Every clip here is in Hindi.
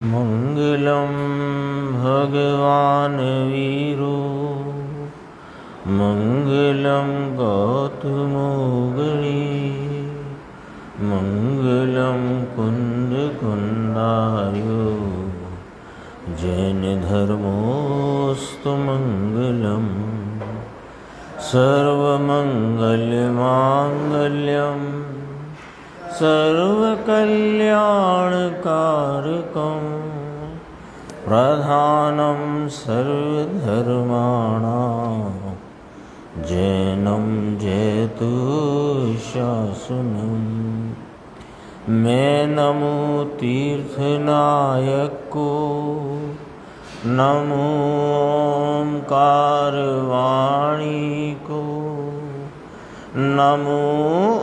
मंगलम भगवान वीरो मंगलम गौतमोगणी मंगलम कुंद कुंडार्यो जैन धर्मोस्तु मंगलम सर्वमंगलमांगल्यम सर्वकल्याणकारकं प्रधानं सर्वधर्माणां जैनं जयतु शासनं। मैं नमो तीर्थनायक को, नमो ओंकारवाणी को, नमो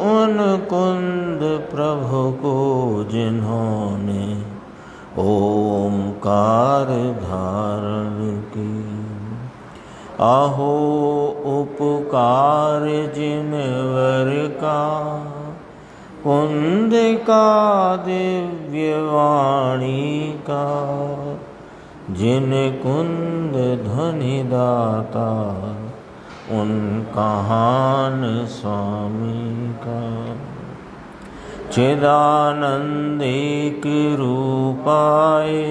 उन कुंद प्रभु को जिन्होंने ओंकार धारण की। अहो उपकार जिनवर का कुंद का दिव्य वाणी का, जिन कुंद ध्वनि दाता उन कहान स्वामी का। चिदानंदिक रूपाए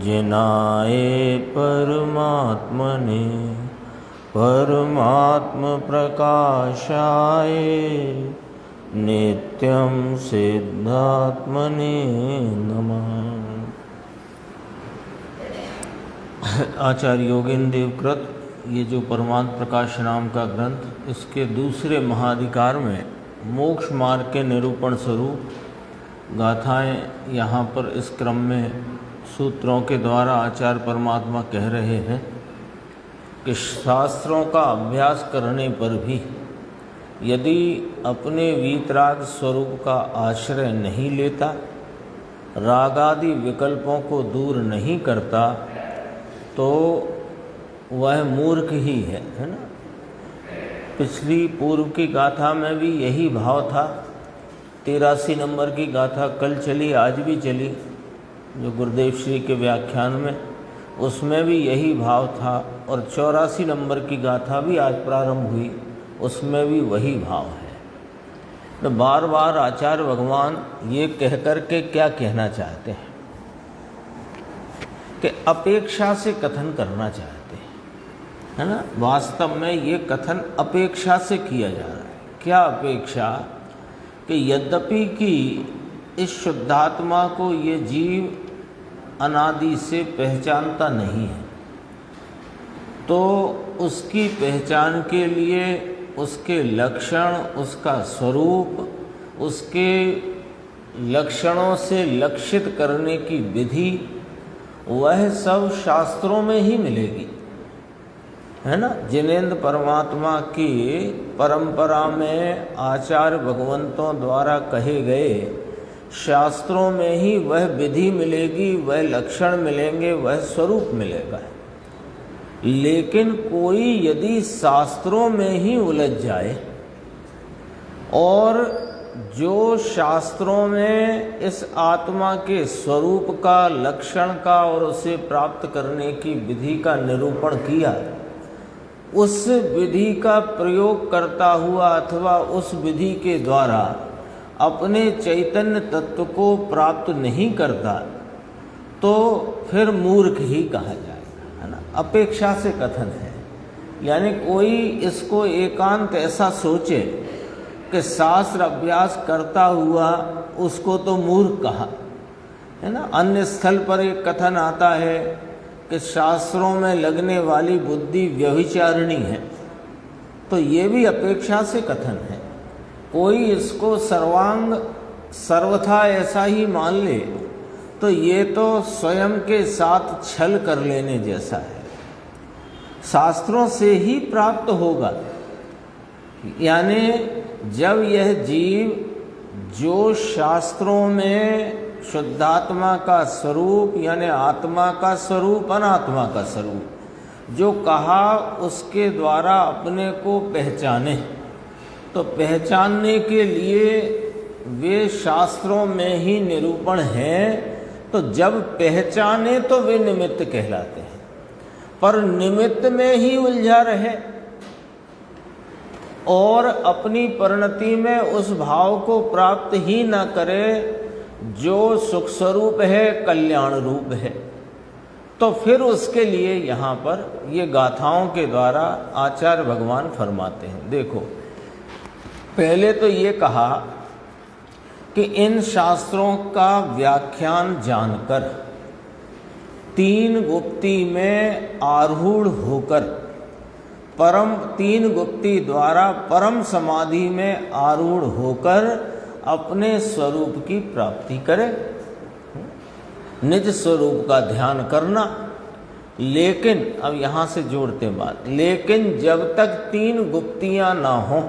जिनाए परमात्मने, परमात्म प्रकाशाय नित्यं सिद्धात्मने नमः। आचार्य योगेंद्र देव कृत ये जो परमात्म प्रकाश नाम का ग्रंथ, इसके दूसरे महाधिकार में मोक्ष मार्ग के निरूपण स्वरूप गाथाएं यहाँ पर इस क्रम में सूत्रों के द्वारा आचार्य परमात्मा कह रहे हैं कि शास्त्रों का अभ्यास करने पर भी यदि अपने वीतराग स्वरूप का आश्रय नहीं लेता, रागादि विकल्पों को दूर नहीं करता, तो वह मूर्ख ही है ना। पिछली पूर्व की गाथा में भी यही भाव था। 83 नंबर की गाथा कल चली, आज भी चली, जो गुरुदेव श्री के व्याख्यान में, उसमें भी यही भाव था। और 84 नंबर की गाथा भी आज प्रारंभ हुई, उसमें भी वही भाव है। तो बार बार आचार्य भगवान ये कह कर के क्या कहना चाहते हैं कि अपेक्षा से कथन करना चाहते हैं, है ना। वास्तव में ये कथन अपेक्षा से किया जा रहा है। क्या अपेक्षा? कि यद्यपि कि इस शुद्धात्मा को ये जीव अनादि से पहचानता नहीं है, तो उसकी पहचान के लिए उसके लक्षण, उसका स्वरूप, उसके लक्षणों से लक्षित करने की विधि, वह सब शास्त्रों में ही मिलेगी, है ना। जिनेंद्र परमात्मा की परंपरा में आचार्य भगवंतों द्वारा कहे गए शास्त्रों में ही वह विधि मिलेगी, वह लक्षण मिलेंगे, वह स्वरूप मिलेगा। लेकिन कोई यदि शास्त्रों में ही उलझ जाए और जो शास्त्रों में इस आत्मा के स्वरूप का, लक्षण का और उसे प्राप्त करने की विधि का निरूपण किया, उस विधि का प्रयोग करता हुआ अथवा उस विधि के द्वारा अपने चैतन्य तत्व को प्राप्त नहीं करता, तो फिर मूर्ख ही कहा जाएगा, है ना। अपेक्षा से कथन है, यानी कोई इसको एकांत ऐसा सोचे कि शास्त्र अभ्यास करता हुआ उसको तो मूर्ख कहा, है ना। अन्य स्थल पर एक कथन आता है कि शास्त्रों में लगने वाली बुद्धि व्यभिचारिणी है, तो ये भी अपेक्षा से कथन है। कोई इसको सर्वथा ऐसा ही मान ले तो ये तो स्वयं के साथ छल कर लेने जैसा है। शास्त्रों से ही प्राप्त होगा, यानी जब यह जीव जो शास्त्रों में शुद्धात्मा का स्वरूप, यानी आत्मा का स्वरूप, अनात्मा का स्वरूप जो कहा, उसके द्वारा अपने को पहचाने, तो पहचानने के लिए वे शास्त्रों में ही निरूपण हैं तो जब पहचाने तो वे निमित्त कहलाते हैं, पर निमित्त में ही उलझा रहे और अपनी परिणति में उस भाव को प्राप्त ही न करे जो सुख स्वरूप है, कल्याण रूप है, तो फिर उसके लिए यहाँ पर ये गाथाओं के द्वारा आचार्य भगवान फरमाते हैं। देखो, पहले तो ये कहा कि इन शास्त्रों का व्याख्यान जानकर तीन गुप्ती में आरूढ़ होकर तीन गुप्ती द्वारा परम समाधि में आरूढ़ होकर अपने स्वरूप की प्राप्ति करे, निज स्वरूप का ध्यान करना। लेकिन अब यहाँ से जोड़ते बात, लेकिन जब तक तीन गुप्तियाँ ना हो,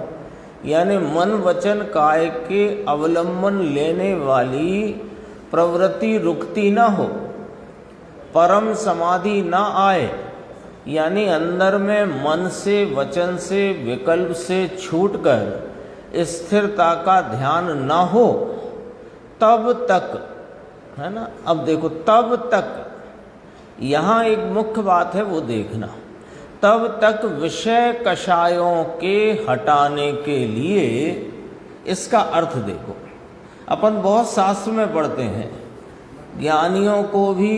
यानी मन वचन काय के अवलंबन लेने वाली प्रवृत्ति रुकती ना हो, परम समाधि ना आए, यानी अंदर में मन से वचन से विकल्प से छूटकर स्थिरता का ध्यान ना हो, तब तक, है ना। अब देखो, तब तक यहाँ एक मुख्य बात है, वो देखना, तब तक विषय कषायों के हटाने के लिए, इसका अर्थ देखो, अपन बहुत शास्त्र में पढ़ते हैं, ज्ञानियों को भी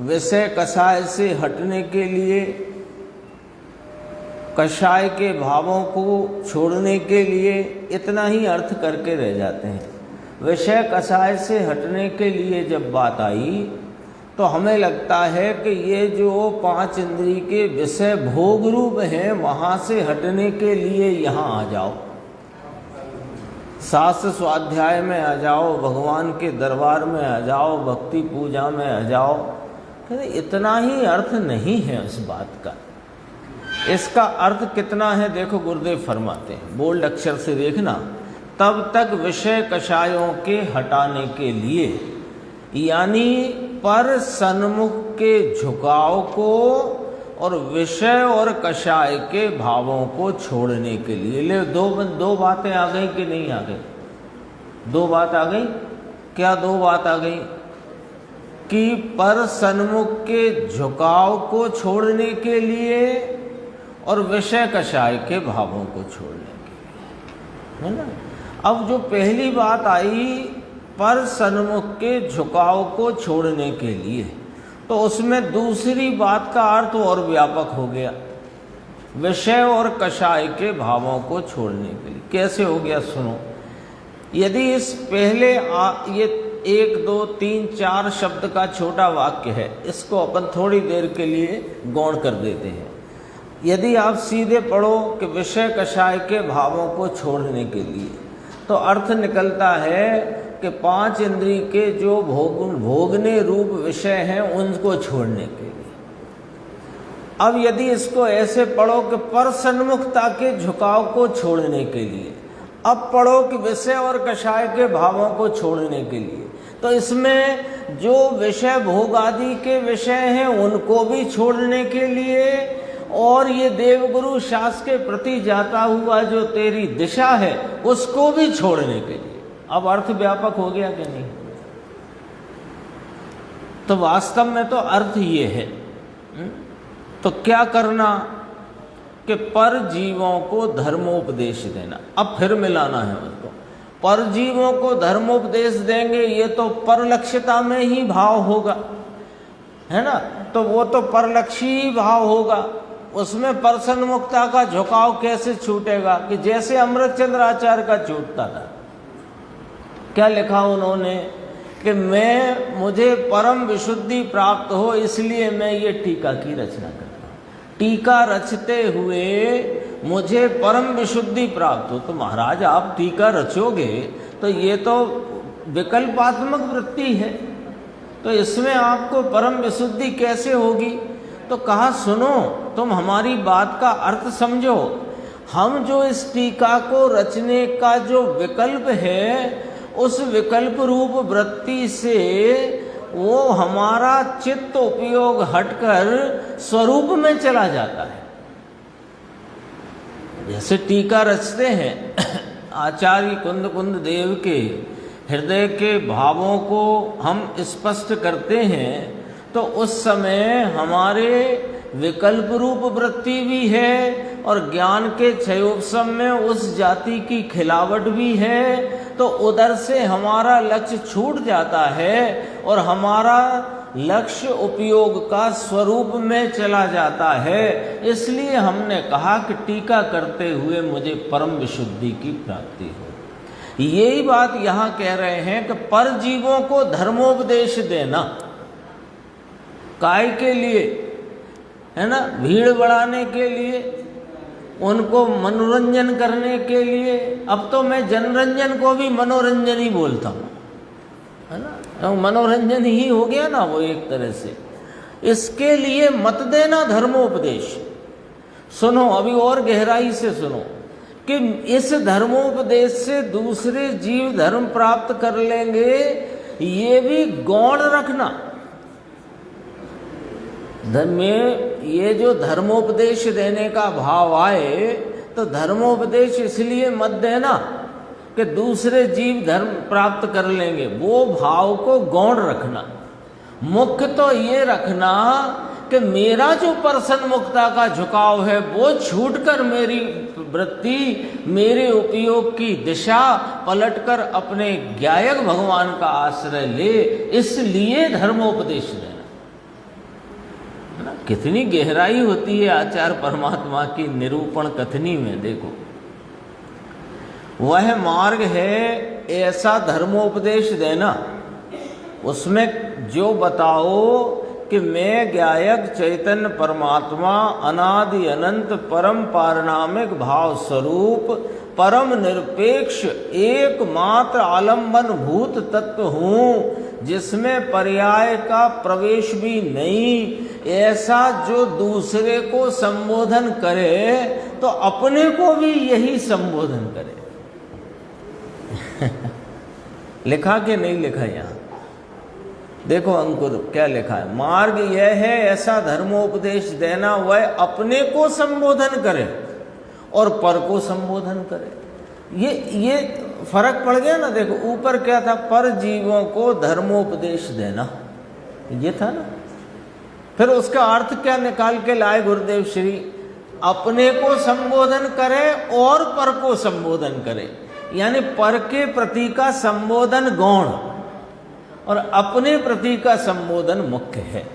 विषय कषाय से हटने के लिए, कषाय के भावों को छोड़ने के लिए इतना ही अर्थ करके रह जाते हैं। विषय कषाय से हटने के लिए जब बात आई तो हमें लगता है कि ये जो पांच इंद्रिय के विषय भोग रूप हैं, वहाँ से हटने के लिए यहाँ आ जाओ, शास्त्र स्वाध्याय में आ जाओ, भगवान के दरबार में आ जाओ, भक्ति पूजा में आ जाओ। इतना ही अर्थ नहीं है उस बात का। इसका अर्थ कितना है, देखो गुरुदेव फरमाते हैं, बोल्ड अक्षर से देखना, तब तक विषय कषायों के हटाने के लिए, यानी पर सन्मुख के झुकाव को और विषय और कषाय के भावों को छोड़ने के लिए। ले दो बातें आ गई कि नहीं आ गई? दो बात आ गई। क्या दो बात आ गई? कि पर सन्मुख के झुकाव को छोड़ने के लिए और विषय कषाय के भावों को छोड़ने के लिए, है ना। अब जो पहली बात आई पर सन्मुख के झुकाव को छोड़ने के लिए, तो उसमें दूसरी बात का अर्थ और व्यापक हो गया, विषय और कषाय के भावों को छोड़ने के लिए। कैसे हो गया सुनो, यदि इस पहले ये 1 2 3 4 शब्द का छोटा वाक्य है, इसको अपन थोड़ी देर के लिए गौण कर देते हैं। यदि आप सीधे पढ़ो कि विषय कषाय के भावों को छोड़ने के लिए, तो अर्थ निकलता है कि 5 इंद्रिय के जो भोगने रूप विषय हैं उनको छोड़ने के लिए। अब यदि इसको ऐसे पढ़ो कि पर सन्मुखता के झुकाव को छोड़ने के लिए, अब पढ़ो कि विषय और कषाय के भावों को छोड़ने के लिए, तो इसमें जो विषय भोग आदि के विषय हैं उनको भी छोड़ने के लिए, और ये देवगुरु शास्त्र के प्रति जाता हुआ जो तेरी दिशा है उसको भी छोड़ने के लिए। अब अर्थ व्यापक हो गया कि नहीं? तो वास्तव में तो अर्थ ये है। तो क्या करना कि पर जीवों को धर्मोपदेश देना। अब फिर मिलाना है उसको, पर जीवों को धर्मोपदेश देंगे, ये तो परलक्ष्यता में ही भाव होगा, है ना। तो वो तो परलक्षी भाव होगा, उसमें परसन्मुखता का झुकाव कैसे छूटेगा? कि जैसे अमृतचंद्र आचार्य का छूटता था। क्या लिखा उन्होंने कि मुझे परम विशुद्धि प्राप्त हो, इसलिए मैं ये टीका की रचना करता हूँ। टीका रचते हुए मुझे परम विशुद्धि प्राप्त हो। तो महाराज आप टीका रचोगे तो ये तो विकल्पात्मक वृत्ति है, तो इसमें आपको परम विशुद्धि कैसे होगी? तो कहा सुनो, तुम हमारी बात का अर्थ समझो। हम जो इस टीका को रचने का जो विकल्प है, उस विकल्प रूप वृत्ति से वो हमारा चित्त उपयोग हटकर स्वरूप में चला जाता है। जैसे टीका रचते हैं आचार्य कुंद देव के, हृदय के भावों को हम स्पष्ट करते हैं तो उस समय हमारे विकल्प रूप वृत्ति भी है और ज्ञान के क्षयोपशम में उस जाति की खिलावट भी है, तो उधर से हमारा लक्ष्य छूट जाता है और हमारा लक्ष्य उपयोग का स्वरूप में चला जाता है। इसलिए हमने कहा कि टीका करते हुए मुझे परम विशुद्धि की प्राप्ति हो। यही बात यहाँ कह रहे हैं कि पर जीवों को धर्मोपदेश देना काय के लिए, है ना, भीड़ बढ़ाने के लिए, उनको मनोरंजन करने के लिए। अब तो मैं जनरंजन को भी मनोरंजन ही बोलता हूँ, है ना, मनोरंजन ही हो गया ना वो एक तरह से। इसके लिए मत देना धर्मोपदेश। सुनो, अभी और गहराई से सुनो कि इस धर्मोपदेश से दूसरे जीव धर्म प्राप्त कर लेंगे, ये भी गौण रखना। में ये जो धर्मोपदेश देने का भाव आए तो धर्मोपदेश इसलिए मत देना कि दूसरे जीव धर्म प्राप्त कर लेंगे, वो भाव को गौण रखना। मुख्य तो ये रखना कि मेरा जो पर्सन मुक्ता का झुकाव है वो छूटकर मेरी वृत्ति, मेरे उपयोग की दिशा पलटकर अपने ज्ञायक भगवान का आश्रय ले, इसलिए धर्मोपदेश देना। कितनी गहराई होती है आचार्य परमात्मा की निरूपण कथनी में। देखो, वह मार्ग है ऐसा धर्मोपदेश देना, उसमें जो बताओ कि मैं ज्ञायक चैतन्य परमात्मा अनादि अनंत परम पारणामिक भाव स्वरूप परम निरपेक्ष एकमात्र आलम्बन भूत तत्व हूँ, जिसमें पर्याय का प्रवेश भी नहीं। ऐसा जो दूसरे को संबोधन करे तो अपने को भी यही संबोधन करे। लिखा कि नहीं लिखा यहाँ? देखो अंकुर क्या लिखा है, मार्ग यह है ऐसा धर्मोपदेश देना, वह अपने को संबोधन करे और पर को संबोधन करे। ये फर्क पड़ गया ना। देखो ऊपर क्या था, पर जीवों को धर्मोपदेश देना, ये था ना। फिर उसका अर्थ क्या निकाल के लाए गुरुदेव श्री, अपने को संबोधन करे और पर को संबोधन करे। यानी पर के प्रति का संबोधन गौण और अपने प्रति का संबोधन मुख्य है।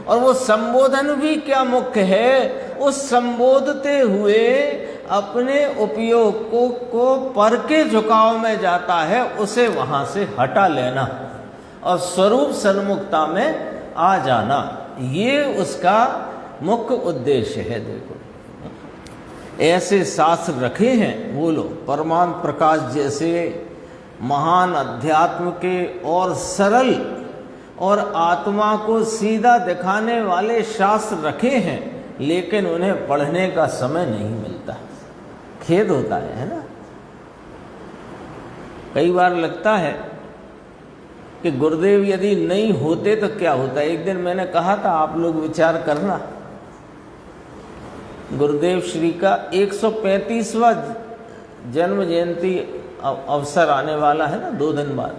और वो संबोधन भी क्या मुख्य है, उस संबोधते हुए अपने उपयोग को पर के झुकाव में जाता है, उसे वहां से हटा लेना और स्वरूप सन्मुखता में आ जाना, ये उसका मुख्य उद्देश्य है। देखो ऐसे शास्त्र रखे हैं, बोलो, परमान प्रकाश जैसे महान अध्यात्म के और सरल और आत्मा को सीधा दिखाने वाले शास्त्र रखे हैं, लेकिन उन्हें पढ़ने का समय नहीं मिलता। खेद होता है ना। कई बार लगता है कि गुरुदेव यदि नहीं होते तो क्या होता। एक दिन मैंने कहा था, आप लोग विचार करना, गुरुदेव श्री का 135वां जन्म जयंती अवसर आने वाला है ना, 2 दिन बाद,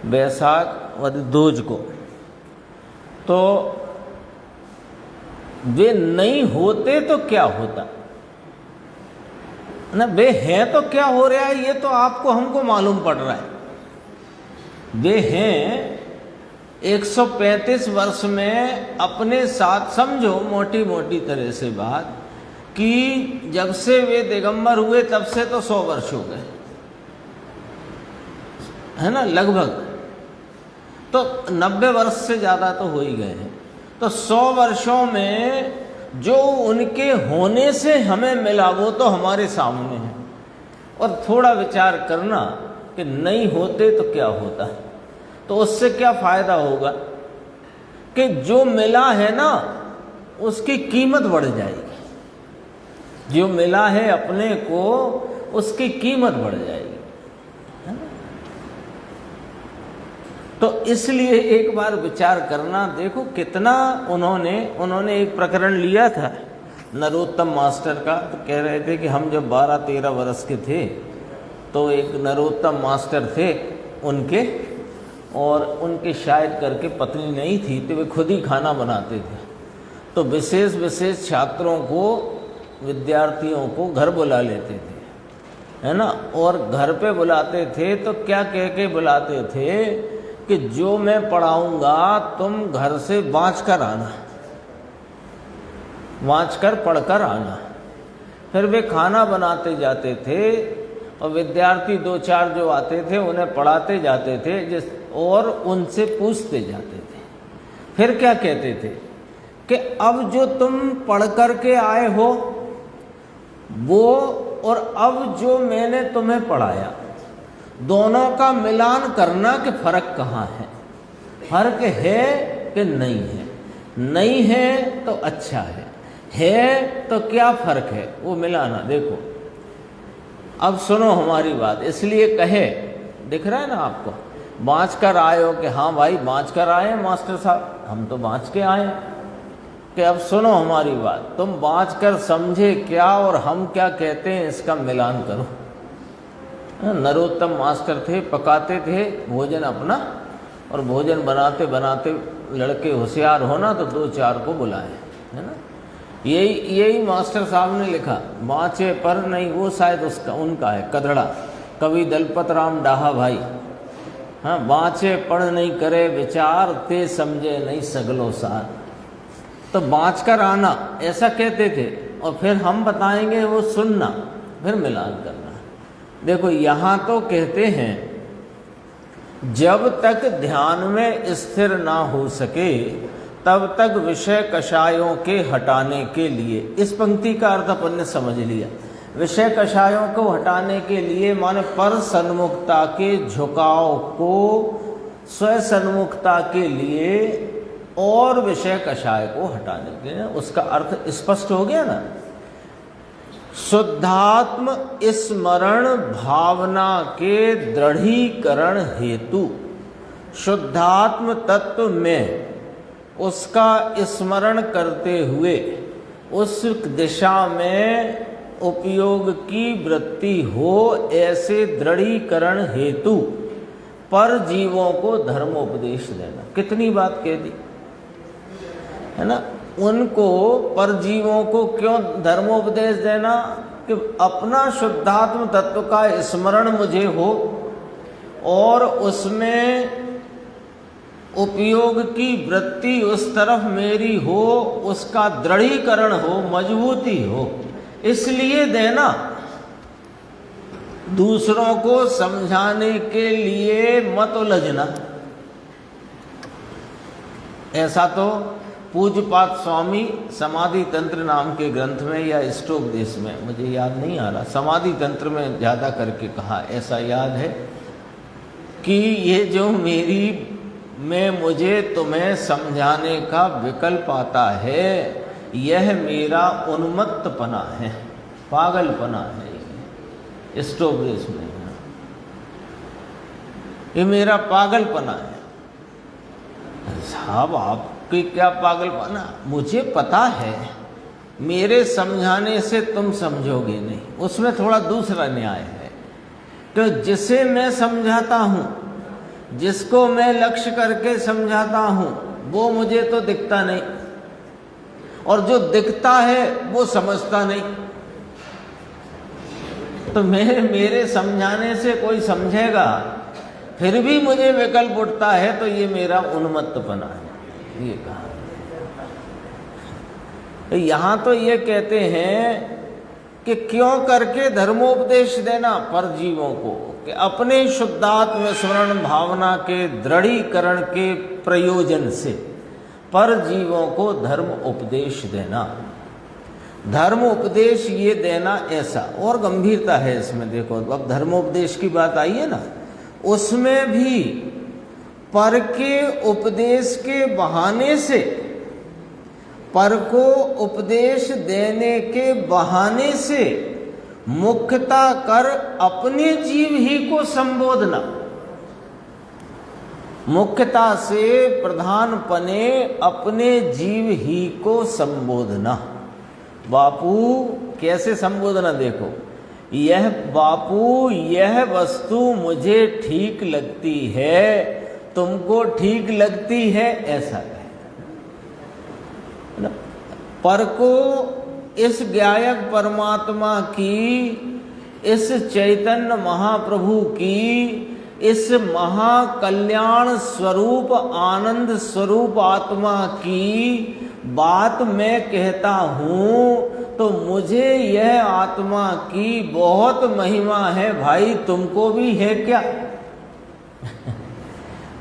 बैसाख वध दूज को। तो वे नहीं होते तो क्या होता ना, वे हैं तो क्या हो रहा है, ये तो आपको हमको मालूम पड़ रहा है। वे हैं 135 वर्ष में अपने साथ, समझो मोटी मोटी तरह से बात, कि जब से वे दिगंबर हुए तब से तो 100 वर्ष हो गए, है ना, लगभग। तो 90 वर्ष से ज़्यादा तो हो ही गए हैं। तो 100 वर्षों में जो उनके होने से हमें मिला वो तो हमारे सामने है। और थोड़ा विचार करना कि नहीं होते तो क्या होता, तो उससे क्या फ़ायदा होगा कि जो मिला है ना उसकी कीमत बढ़ जाएगी। जो मिला है अपने को उसकी कीमत बढ़ जाएगी, है ना। तो इसलिए एक बार विचार करना। देखो कितना उन्होंने एक प्रकरण लिया था नरोत्तम मास्टर का। तो कह रहे थे कि हम जब 12-13 वर्ष के थे तो एक नरोत्तम मास्टर थे, उनके, और उनके शायद करके पत्नी नहीं थी तो वे खुद ही खाना बनाते थे। तो विशेष विशेष छात्रों को, विद्यार्थियों को घर बुला लेते थे, है ना। और घर पे बुलाते थे तो क्या कह के बुलाते थे कि जो मैं पढ़ाऊँगा तुम घर से बाँच कर आना, बाँच कर पढ़ कर आना। फिर वे खाना बनाते जाते थे और विद्यार्थी 2-4 जो आते थे उन्हें पढ़ाते जाते थे और उनसे पूछते जाते थे। फिर क्या कहते थे कि अब जो तुम पढ़ कर के आए हो वो, और अब जो मैंने तुम्हें पढ़ाया, दोनों का मिलान करना कि फर्क कहाँ है, फर्क है कि नहीं है। नहीं है तो अच्छा है तो क्या फर्क है वो मिलाना। देखो अब सुनो हमारी बात, इसलिए कहे, दिख रहा है ना आपको, बाँच कर आए हो कि हाँ भाई बाँच कर आए हैं मास्टर साहब, हम तो बाँच के आए हैं। कि अब सुनो हमारी बात, तुम बाँच कर समझे क्या और हम क्या कहते हैं इसका मिलान करो। नरोत्तम मास्टर थे, पकाते थे भोजन अपना, और भोजन बनाते बनाते लड़के होशियार होना तो 2-4 को बुलाए, है ना। यही मास्टर साहब ने लिखा, बाँचे पर नहीं, वो शायद उसका उनका है, कदड़ा, कवि दलपत राम डाहा भाई। हाँ, बाँचे पढ़ नहीं करे विचार, ते समझे नहीं सगलो सार। तो बाँच कर आना ऐसा कहते थे, और फिर हम बताएंगे वो सुनना, फिर मिलान करना। देखो यहाँ तो कहते हैं जब तक ध्यान में स्थिर ना हो सके तब तक विषय कषायों के हटाने के लिए, इस पंक्ति का अर्थ अपन ने समझ लिया। विषय कषायों को हटाने के लिए माने पर सन्मुखता के झुकाव को स्व सन्मुखता के लिए और विषय कषाय को हटाने के लिए, उसका अर्थ स्पष्ट हो गया ना। शुद्धात्म स्मरण भावना के दृढ़ीकरण हेतु, शुद्धात्म तत्व में उसका स्मरण करते हुए उस दिशा में उपयोग की वृत्ति हो, ऐसे दृढ़ीकरण हेतु पर जीवों को धर्मोपदेश देना। कितनी बात कह दी है ना। उनको, पर जीवों को क्यों धर्मोपदेश देना कि अपना शुद्धात्म तत्व का स्मरण मुझे हो और उसमें उपयोग की वृत्ति उस तरफ मेरी हो, उसका दृढ़ीकरण हो, मजबूती हो, इसलिए देना। दूसरों को समझाने के लिए मत उलझना। ऐसा तो पूज्यपाद स्वामी समाधि तंत्र नाम के ग्रंथ में या इष्टोपदेश में, मुझे याद नहीं आ रहा, समाधि तंत्र में ज़्यादा करके कहा, ऐसा याद है कि ये जो मुझे तुम्हें समझाने का विकल्प आता है, यह मेरा उन्मत्तपना है, पागलपना है। इष्टोपदेश में ये मेरा पागलपना है। साहब आपकी क्या पागलपना, मुझे पता है मेरे समझाने से तुम समझोगे नहीं, उसमें थोड़ा दूसरा न्याय है। तो जिसे मैं समझाता हूँ, जिसको मैं लक्ष्य करके समझाता हूँ, वो मुझे तो दिखता नहीं, और जो दिखता है वो समझता नहीं। तो मेरे समझाने से कोई समझेगा, फिर भी मुझे विकल्प उठता है, तो ये मेरा उन्मत्तपना है। ये कहा तो यहाँ तो ये कहते हैं कि क्यों करके धर्मोपदेश देना पर जीवों को, कि अपने शुद्धात्म स्मरण भावना के दृढ़ीकरण के प्रयोजन से पर जीवों को धर्म उपदेश देना। धर्म उपदेश ये देना, ऐसा और गंभीरता है इसमें। देखो अब धर्मोपदेश की बात आई है ना, उसमें भी पर के उपदेश के बहाने से, पर को उपदेश देने के बहाने से मुख्यता कर अपने जीव ही को संबोधना, मुख्यता से प्रधानपने अपने जीव ही को संबोधना। बापू कैसे संबोधना, देखो यह बापू यह वस्तु मुझे ठीक लगती है, तुमको ठीक लगती है, ऐसा कहे। पर को इस गायक परमात्मा की, इस चैतन्य महाप्रभु की, इस महाकल्याण स्वरूप आनंद स्वरूप आत्मा की बात मैं कहता हूँ तो मुझे यह आत्मा की बहुत महिमा है भाई, तुमको भी है क्या?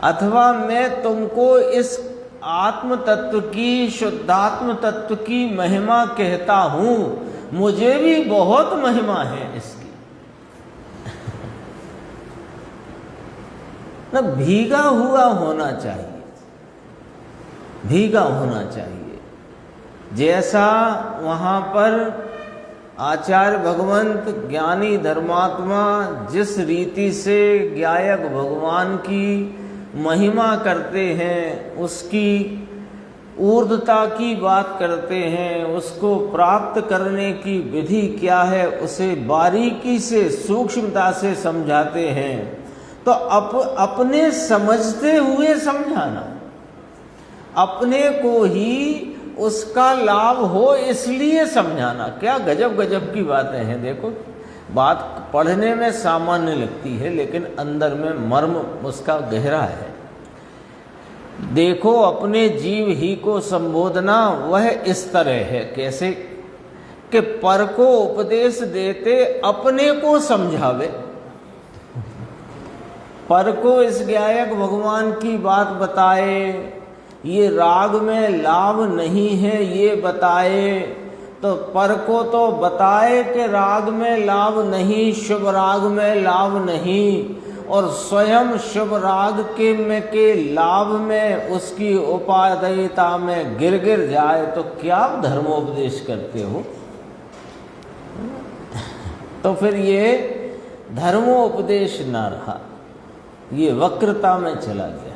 अथवा मैं तुमको इस आत्म तत्व की, शुद्धात्म तत्व की महिमा कहता हूँ, मुझे भी बहुत महिमा है इसकी। ना भीगा हुआ होना चाहिए, भीगा होना चाहिए। जैसा वहाँ पर आचार्य भगवंत ज्ञानी धर्मात्मा जिस रीति से गायक भगवान की महिमा करते हैं, उसकी ऊर्ध्वता की बात करते हैं, उसको प्राप्त करने की विधि क्या है उसे बारीकी से सूक्ष्मता से समझाते हैं, तो अपने समझते हुए समझाना, अपने को ही उसका लाभ हो इसलिए समझाना। क्या गजब गजब की बातें हैं। देखो, बात पढ़ने में सामान्य लगती है लेकिन अंदर में मर्म उसका गहरा है। देखो, अपने जीव ही को संबोधना वह इस तरह है, कैसे कि पर को उपदेश देते अपने को समझावे। पर को इस गायक भगवान की बात बताए, ये राग में लाभ नहीं है ये बताए, तो पर को तो बताए कि राग में लाभ नहीं, शुभ राग में लाभ नहीं, और स्वयं शुभ राग के लाभ में उसकी उपादेयता में गिर जाए तो क्या धर्मोपदेश करते हो? तो फिर ये धर्मोपदेश ना रहा, ये वक्रता में चला गया।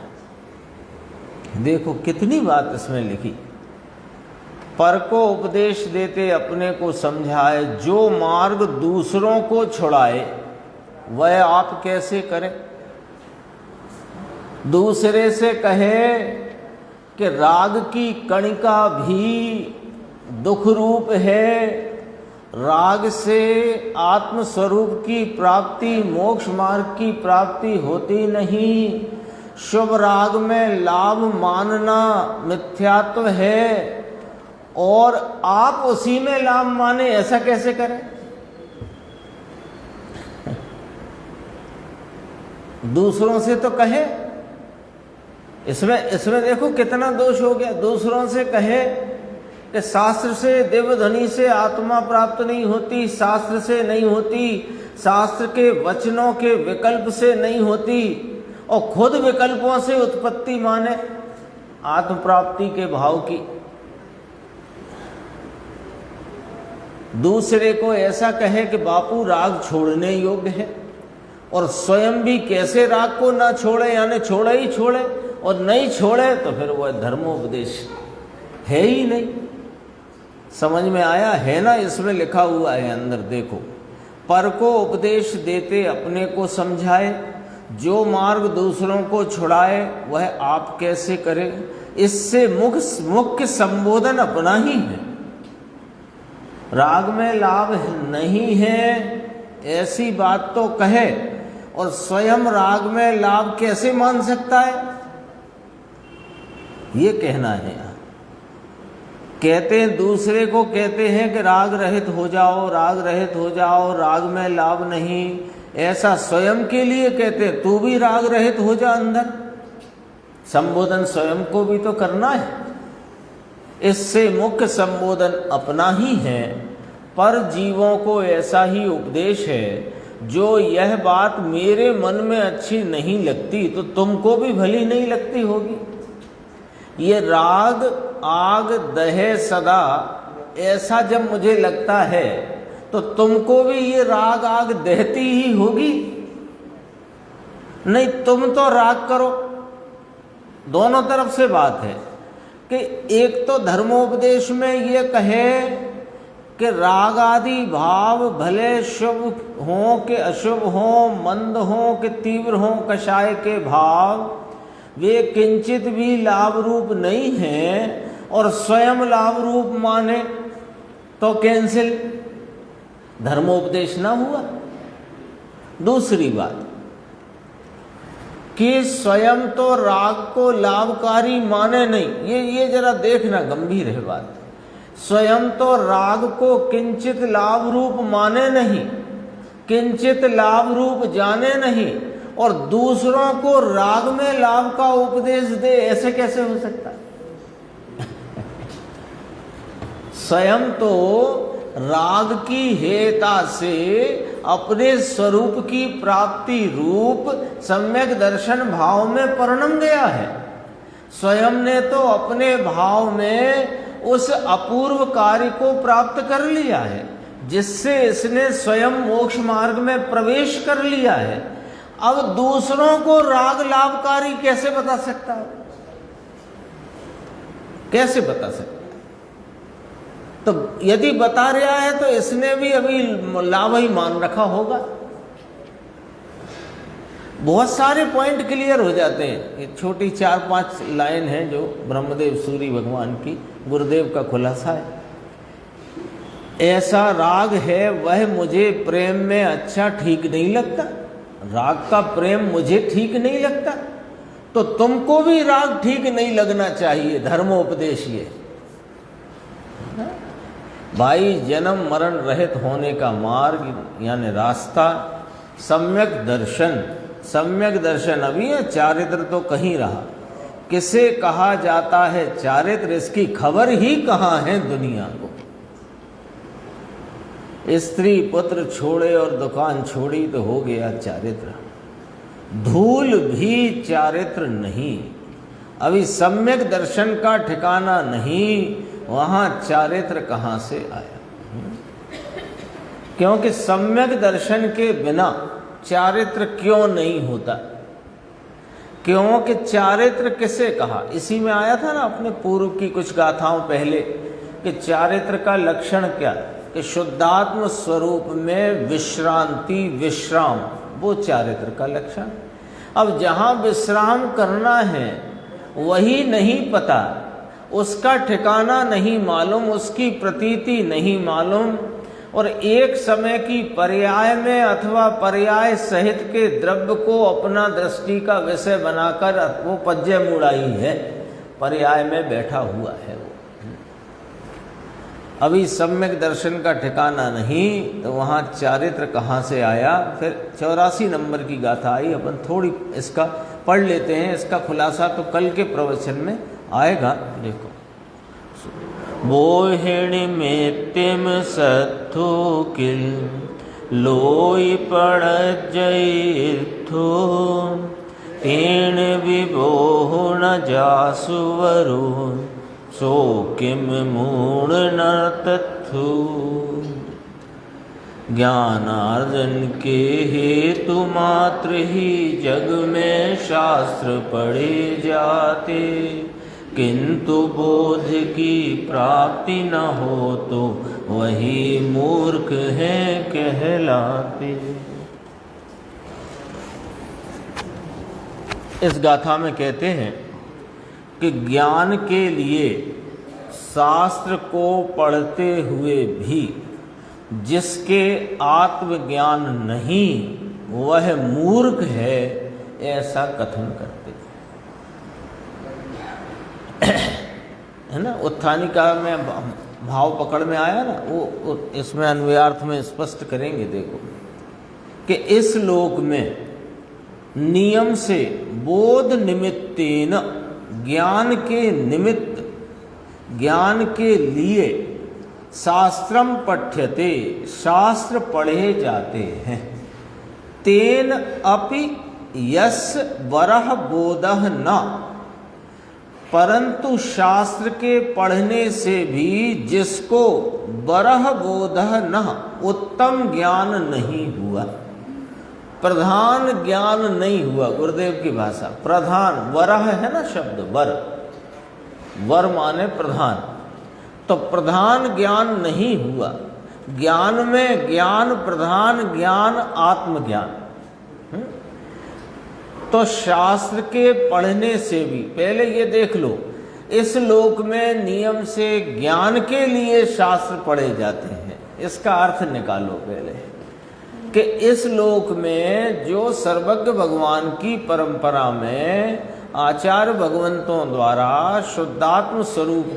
देखो कितनी बात इसमें लिखी। पर को उपदेश देते अपने को समझाए, जो मार्ग दूसरों को छुड़ाए वह आप कैसे करें। दूसरे से कहे कि राग की कणिका भी दुख रूप है, राग से आत्म स्वरूप की प्राप्ति, मोक्ष मार्ग की प्राप्ति होती नहीं, शुभ राग में लाभ मानना मिथ्यात्व है, और आप उसी में लाभ माने, ऐसा कैसे करें? दूसरों से तो कहे, इसमें देखो कितना दोष हो गया। दूसरों से कहे कि शास्त्र से, देवध्वनि से आत्मा प्राप्त नहीं होती, शास्त्र से नहीं होती, शास्त्र के वचनों के विकल्प से नहीं होती, और खुद विकल्पों से उत्पत्ति माने आत्म प्राप्ति के भाव की। दूसरे को ऐसा कहे कि बापू राग छोड़ने योग्य है, और स्वयं भी कैसे राग को ना छोड़े, यानी छोड़े ही छोड़े, और नहीं छोड़े तो फिर वह धर्मोपदेश है ही नहीं। समझ में आया है ना? इसमें लिखा हुआ है अंदर, देखो, पर को उपदेश देते अपने को समझाए, जो मार्ग दूसरों को छुड़ाए वह आप कैसे करें। इससे मुख्य संबोधन अपना ही है। राग में लाभ नहीं है ऐसी बात तो कहे, और स्वयं राग में लाभ कैसे मान सकता है, ये कहना है। कहते हैं, दूसरे को कहते हैं कि राग रहित हो जाओ, राग रहित हो जाओ, राग में लाभ नहीं, ऐसा स्वयं के लिए कहते, तू भी राग रहित हो जा अंदर। संबोधन स्वयं को भी तो करना है। इससे मुख्य संबोधन अपना ही है, पर जीवों को ऐसा ही उपदेश है, जो यह बात मेरे मन में अच्छी नहीं लगती तो तुमको भी भली नहीं लगती होगी। ये राग आग दहे सदा, ऐसा जब मुझे लगता है तो तुमको भी ये राग आग दहती ही होगी। नहीं, तुम तो राग करो। दोनों तरफ से बात है कि एक तो धर्मोपदेश में ये कहे कि राग आदि भाव भले शुभ हों कि अशुभ हों, मंद हों कि तीव्र हों, कषाय के भाव वे किंचित भी लाभ रूप नहीं हैं और स्वयं लाभ रूप माने तो कैंसिल, धर्मोपदेश ना हुआ। दूसरी बात कि स्वयं तो राग को लाभकारी माने नहीं, ये जरा देखना, गंभीर है बात। स्वयं तो राग को किंचित लाभ रूप माने नहीं, किंचित लाभ रूप जाने नहीं, और दूसरों को राग में लाभ का उपदेश दे, ऐसे कैसे हो सकता है? स्वयं तो राग की हेयता से अपने स्वरूप की प्राप्ति रूप सम्यक दर्शन भाव में परिणम गया है। स्वयं ने तो अपने भाव में उस अपूर्व कार्य को प्राप्त कर लिया है, जिससे इसने स्वयं मोक्ष मार्ग में प्रवेश कर लिया है। अब दूसरों को राग लाभकारी कैसे बता सकता है? कैसे बता सकता है? तो यदि बता रहा है तो इसने भी अभी लाभ ही मान रखा होगा। बहुत सारे पॉइंट क्लियर हो जाते हैं। ये छोटी 4-5 लाइन है जो ब्रह्मदेव सूरी भगवान की, गुरुदेव का खुलासा है। ऐसा राग है वह मुझे प्रेम में अच्छा ठीक नहीं लगता, राग का प्रेम मुझे ठीक नहीं लगता, तो तुमको भी राग ठीक नहीं लगना चाहिए। धर्मोपदेश ये भाई, जन्म मरण रहित होने का मार्ग यानी रास्ता सम्यक दर्शन। सम्यक दर्शन अभी है, चारित्र तो कहीं रहा। किसे कहा जाता है चारित्र, इसकी खबर ही कहाँ है दुनिया को। स्त्री पुत्र छोड़े और दुकान छोड़ी तो हो गया चारित्र, धूल भी चारित्र नहीं। अभी सम्यक दर्शन का ठिकाना नहीं, वहां चारित्र कहां से आया? क्योंकि सम्यक दर्शन के बिना चारित्र क्यों नहीं होता? क्योंकि चारित्र किसे कहा? इसी में आया था ना अपने पूर्व की कुछ गाथाओं पहले कि चारित्र का लक्षण क्या, कि शुद्धात्म स्वरूप में विश्रांति, विश्राम, वो चारित्र का लक्षण। अब जहां विश्राम करना है वही नहीं पता, उसका ठिकाना नहीं मालूम, उसकी प्रतीति नहीं मालूम, और एक समय की पर्याय में अथवा पर्याय सहित के द्रव्य को अपना दृष्टि का विषय बनाकर वो पज्जे मुड़ाई है, पर्याय में बैठा हुआ है वो। अभी सम्यक दर्शन का ठिकाना नहीं, तो वहाँ चारित्र कहाँ से आया? फिर 84 नंबर की गाथा आई, अपन थोड़ी इसका पढ़ लेते हैं। इसका खुलासा तो कल के प्रवचन में आएगा। देखो, बोहिणी में तिम सत्थु किल लोई पड़ जइथो, तीण विबोह न जासुवरु, सो किम मूढ़ न तत्थु। ज्ञानार्जन के हेतु मात्र ही जग में शास्त्र पढ़े जाते, किंतु बोध की प्राप्ति न हो तो वही मूर्ख है कहलाते। इस गाथा में कहते हैं कि ज्ञान के लिए शास्त्र को पढ़ते हुए भी जिसके आत्मज्ञान नहीं वह मूर्ख है, ऐसा कथन करते है ना। उत्थानिका में भाव पकड़ में आया ना, वो इसमें अन्वयार्थ में स्पष्ट करेंगे। देखो कि इस लोक में नियम से बोध निमित्तेन, ज्ञान के निमित्त, ज्ञान के लिए शास्त्रम पठ्यते, शास्त्र पढ़े जाते हैं। तेन अपि यस वरह बोधः न, परंतु शास्त्र के पढ़ने से भी जिसको वरह बोधः न, उत्तम ज्ञान नहीं हुआ, प्रधान ज्ञान नहीं हुआ। गुरुदेव की भाषा प्रधान, वरह है ना शब्द, वर, वर माने प्रधान। तो प्रधान ज्ञान नहीं हुआ। ज्ञान में ज्ञान प्रधान ज्ञान आत्मज्ञान। तो शास्त्र के पढ़ने से भी पहले ये देख लो, इस लोक में नियम से ज्ञान के लिए शास्त्र पढ़े जाते हैं। इसका अर्थ निकालो पहले कि इस लोक में जो सर्वज्ञ भगवान की परंपरा में आचार्य भगवंतों द्वारा शुद्धात्म स्वरूप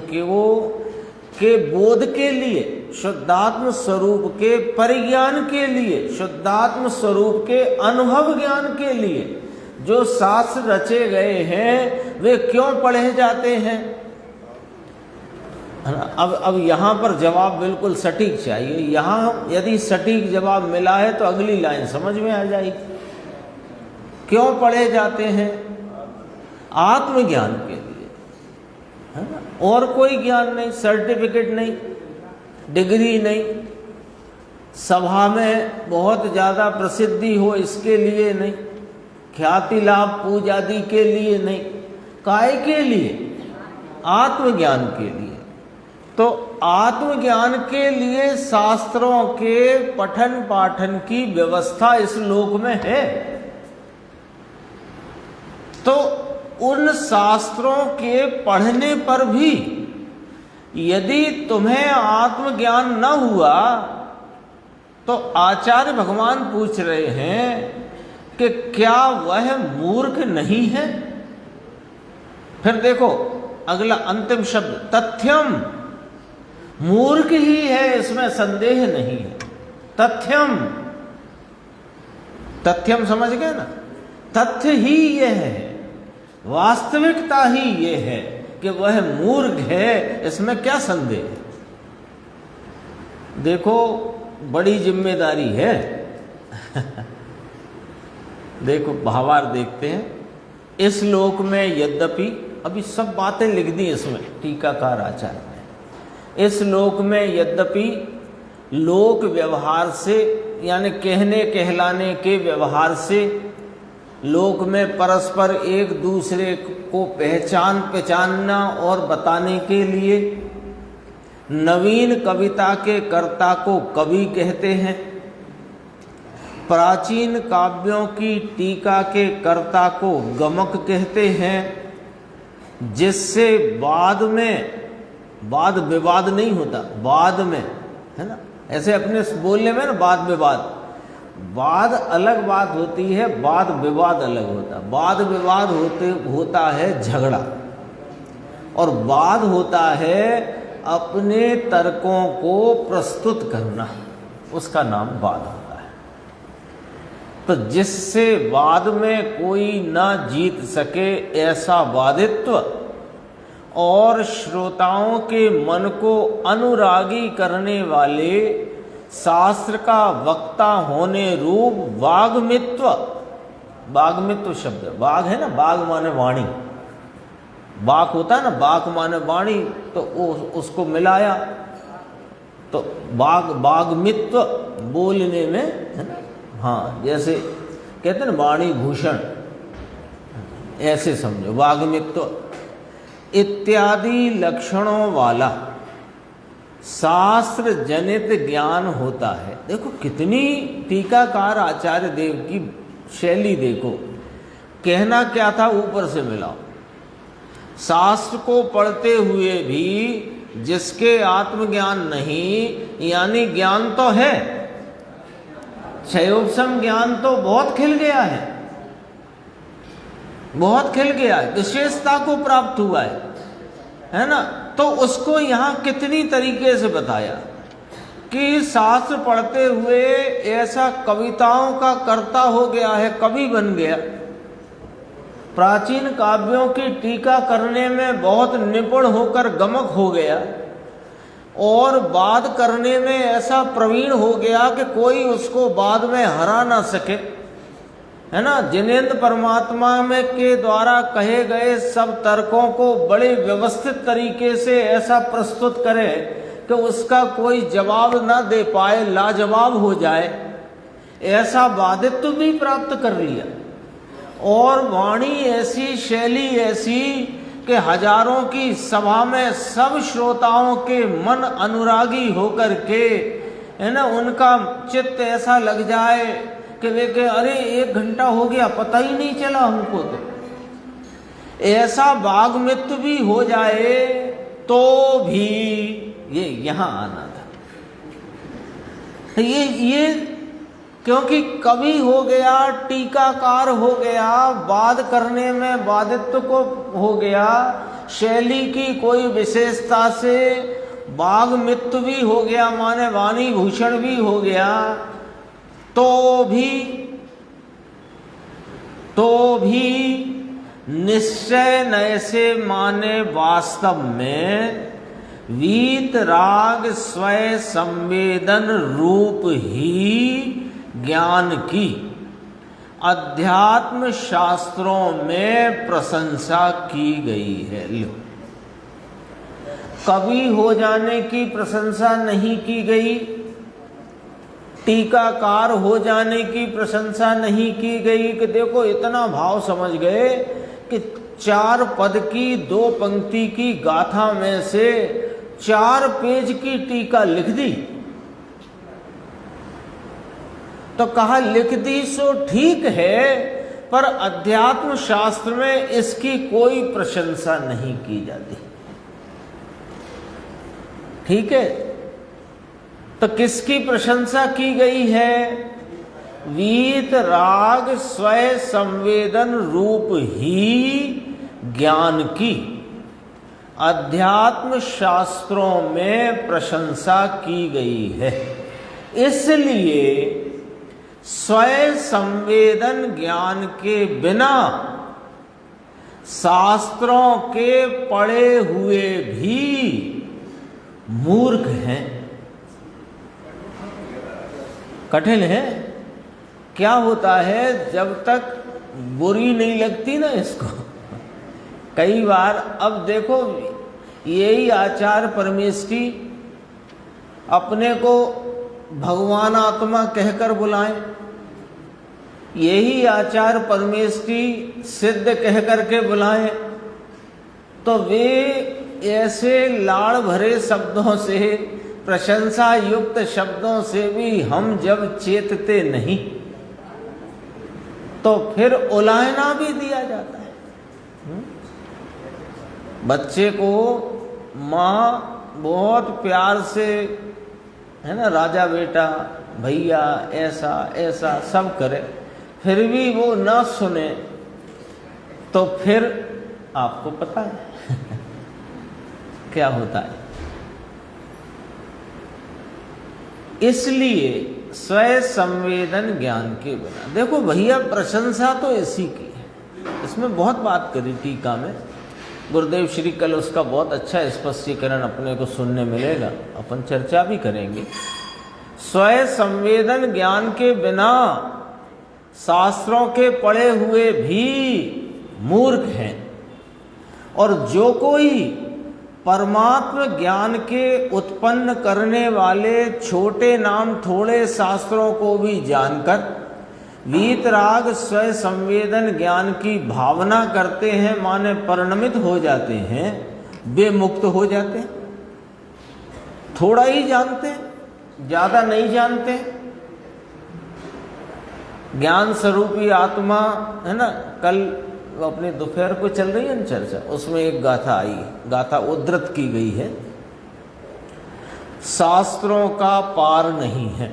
के बोध के लिए, शुद्धात्म स्वरूप के परिज्ञान के लिए, शुद्धात्म स्वरूप के अनुभव ज्ञान के लिए जो शास्त्र रचे गए हैं वे क्यों पढ़े जाते हैं? अब यहाँ पर जवाब बिल्कुल सटीक चाहिए। यहाँ यदि सटीक जवाब मिला है तो अगली लाइन समझ में आ जाएगी। क्यों पढ़े जाते हैं? आत्मज्ञान के लिए, है ना? और कोई ज्ञान नहीं, सर्टिफिकेट नहीं, डिग्री नहीं, सभा में बहुत ज़्यादा प्रसिद्धि हो इसके लिए नहीं, ख्याति लाभ पूजा आदि के लिए नहीं, काय के लिए? आत्मज्ञान के लिए। तो आत्मज्ञान के लिए शास्त्रों के पठन पाठन की व्यवस्था इस लोक में है। तो उन शास्त्रों के पढ़ने पर भी यदि तुम्हें आत्मज्ञान न हुआ तो आचार्य भगवान पूछ रहे हैं कि क्या वह मूर्ख नहीं है? फिर देखो अगला अंतिम शब्द तथ्यम, मूर्ख ही है, इसमें संदेह नहीं है। तथ्यम, तथ्यम समझ गए ना? तथ्य ही यह है, वास्तविकता ही यह है कि वह मूर्ख है, इसमें क्या संदेह है? देखो बड़ी जिम्मेदारी है। देखो भावार्थ देखते हैं। इस लोक में यद्यपि, अभी सब बातें लिख दी इसमें टीकाकार आचार्य ने, इस लोक में यद्यपि लोक व्यवहार से यानी कहने कहलाने के व्यवहार से लोक में परस्पर एक दूसरे को पहचानना और बताने के लिए नवीन कविता के कर्ता को कवि कहते हैं, प्राचीन काव्यों की टीका के कर्ता को गमक कहते हैं, जिससे बाद में वाद विवाद नहीं होता, बाद में, है ना? ऐसे अपने बोलने में ना वाद विवाद, वाद अलग बात होती है, वाद विवाद अलग होता है। वाद विवाद होता है झगड़ा, और वाद होता है अपने तर्कों को प्रस्तुत करना, उसका नाम वाद होता है। तो जिससे वाद में कोई ना जीत सके ऐसा वादित्व और श्रोताओं के मन को अनुरागी करने वाले शास्त्र का वक्ता होने रूप वाग्मित्व, वाग्मित्व शब्द, वाग है ना, वाग माने वाणी, वाक होता है ना, वाक माने वाणी, तो उसको मिलाया तो वाग्मित्व बोलने में, है ना? हाँ, जैसे कहते हैं ना वाणी भूषण, ऐसे समझो वाग्मित्व इत्यादि लक्षणों वाला शास्त्र जनित ज्ञान होता है। देखो कितनी टीकाकार आचार्य देव की शैली देखो, कहना क्या था ऊपर से मिलाओ। शास्त्र को पढ़ते हुए भी जिसके आत्मज्ञान नहीं, यानी ज्ञान तो है, क्षयोपशम ज्ञान तो बहुत खिल गया है, बहुत खिल गया है, विशेषता को प्राप्त हुआ है ना? तो उसको यहाँ कितनी तरीके से बताया कि शास्त्र पढ़ते हुए ऐसा कविताओं का कर्ता हो गया है, कवि बन गया, प्राचीन काव्यों की टीका करने में बहुत निपुण होकर गमक हो गया, और वाद करने में ऐसा प्रवीण हो गया कि कोई उसको बाद में हरा ना सके, है ना? जिनेंद्र परमात्मा में के द्वारा कहे गए सब तर्कों को बड़े व्यवस्थित तरीके से ऐसा प्रस्तुत करे कि उसका कोई जवाब ना दे पाए, लाजवाब हो जाए, ऐसा वादित्व भी प्राप्त कर लिया। और वाणी ऐसी, शैली ऐसी कि हजारों की सभा में सब श्रोताओं के मन अनुरागी होकर के, है ना, उनका चित्त ऐसा लग जाए कि वे के अरे 1 घंटा हो गया पता ही नहीं चला हमको। तो ऐसा वाग्मित्र भी हो जाए तो भी ये यहाँ आना था। ये क्योंकि कवि हो गया, टीकाकार हो गया, वाद करने में वादित्व को हो गया, शैली की कोई विशेषता से वाग्मित्र भी हो गया, माने वाणी भूषण भी हो गया, तो भी निश्चय नय से माने वास्तव में वीतराग स्वय संवेदन रूप ही ज्ञान की अध्यात्म शास्त्रों में प्रशंसा की गई है। लो, कवि हो जाने की प्रशंसा नहीं की गई, टीकाकार हो जाने की प्रशंसा नहीं की गई कि देखो इतना भाव समझ गए कि 4 पद की 2 पंक्ति की गाथा में से 4 पेज की टीका लिख दी। तो कहा लिख दी सो ठीक है, पर अध्यात्म शास्त्र में इसकी कोई प्रशंसा नहीं की जाती। ठीक है, तो किसकी प्रशंसा की गई है? वीत राग स्वय संवेदन रूप ही ज्ञान की अध्यात्म शास्त्रों में प्रशंसा की गई है। इसलिए स्वय संवेदन ज्ञान के बिना शास्त्रों के पढ़े हुए भी मूर्ख हैं, कठिन है। क्या होता है, जब तक बुरी नहीं लगती ना इसको, कई बार अब देखो यही आचार्य परमेष्ठी अपने को भगवान आत्मा कहकर बुलाएं, यही आचार्य परमेष्ठी सिद्ध कह करके बुलाएं, तो वे ऐसे लाड़ भरे शब्दों से, प्रशंसा युक्त शब्दों से भी हम जब चेतते नहीं तो फिर उलाहना भी दिया जाता है। बच्चे को माँ बहुत प्यार से, है ना, राजा बेटा, भैया, ऐसा ऐसा सब करे, फिर भी वो ना सुने तो फिर आपको पता है क्या होता है। इसलिए स्वय संवेदन ज्ञान के बिना, देखो भैया प्रशंसा तो इसी की है, इसमें बहुत बात करी टीका में, गुरुदेव श्री कल उसका बहुत अच्छा स्पष्टीकरण अपने को सुनने मिलेगा, अपन चर्चा भी करेंगे। स्वय संवेदन ज्ञान के बिना शास्त्रों के पढ़े हुए भी मूर्ख हैं, और जो कोई परमात्म ज्ञान के उत्पन्न करने वाले छोटे नाम थोड़े शास्त्रों को भी जानकर वीतराग स्वय संवेदन ज्ञान की भावना करते हैं, माने परिणमित हो जाते हैं, वे मुक्त हो जाते हैं। थोड़ा ही जानते हैं, ज्यादा नहीं जानते। ज्ञान स्वरूपी आत्मा, है ना, कल अपने दोपहर को चल रही है ना चर्चा, उसमें एक गाथा आई है, गाथा उद्धृत की गई है, शास्त्रों का पार नहीं है,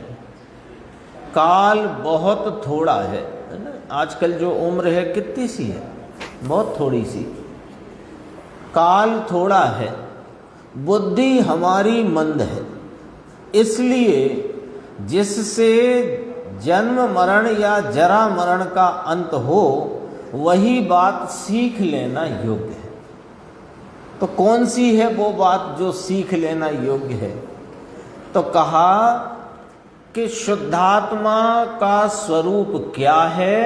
काल बहुत थोड़ा है ना। आजकल जो उम्र है कितनी सी है, बहुत थोड़ी सी, काल थोड़ा है, बुद्धि हमारी मंद है, इसलिए जिससे जन्म मरण या जरा मरण का अंत हो वही बात सीख लेना योग्य है। तो कौन सी है वो बात जो सीख लेना योग्य है? तो कहा कि शुद्धात्मा का स्वरूप क्या है,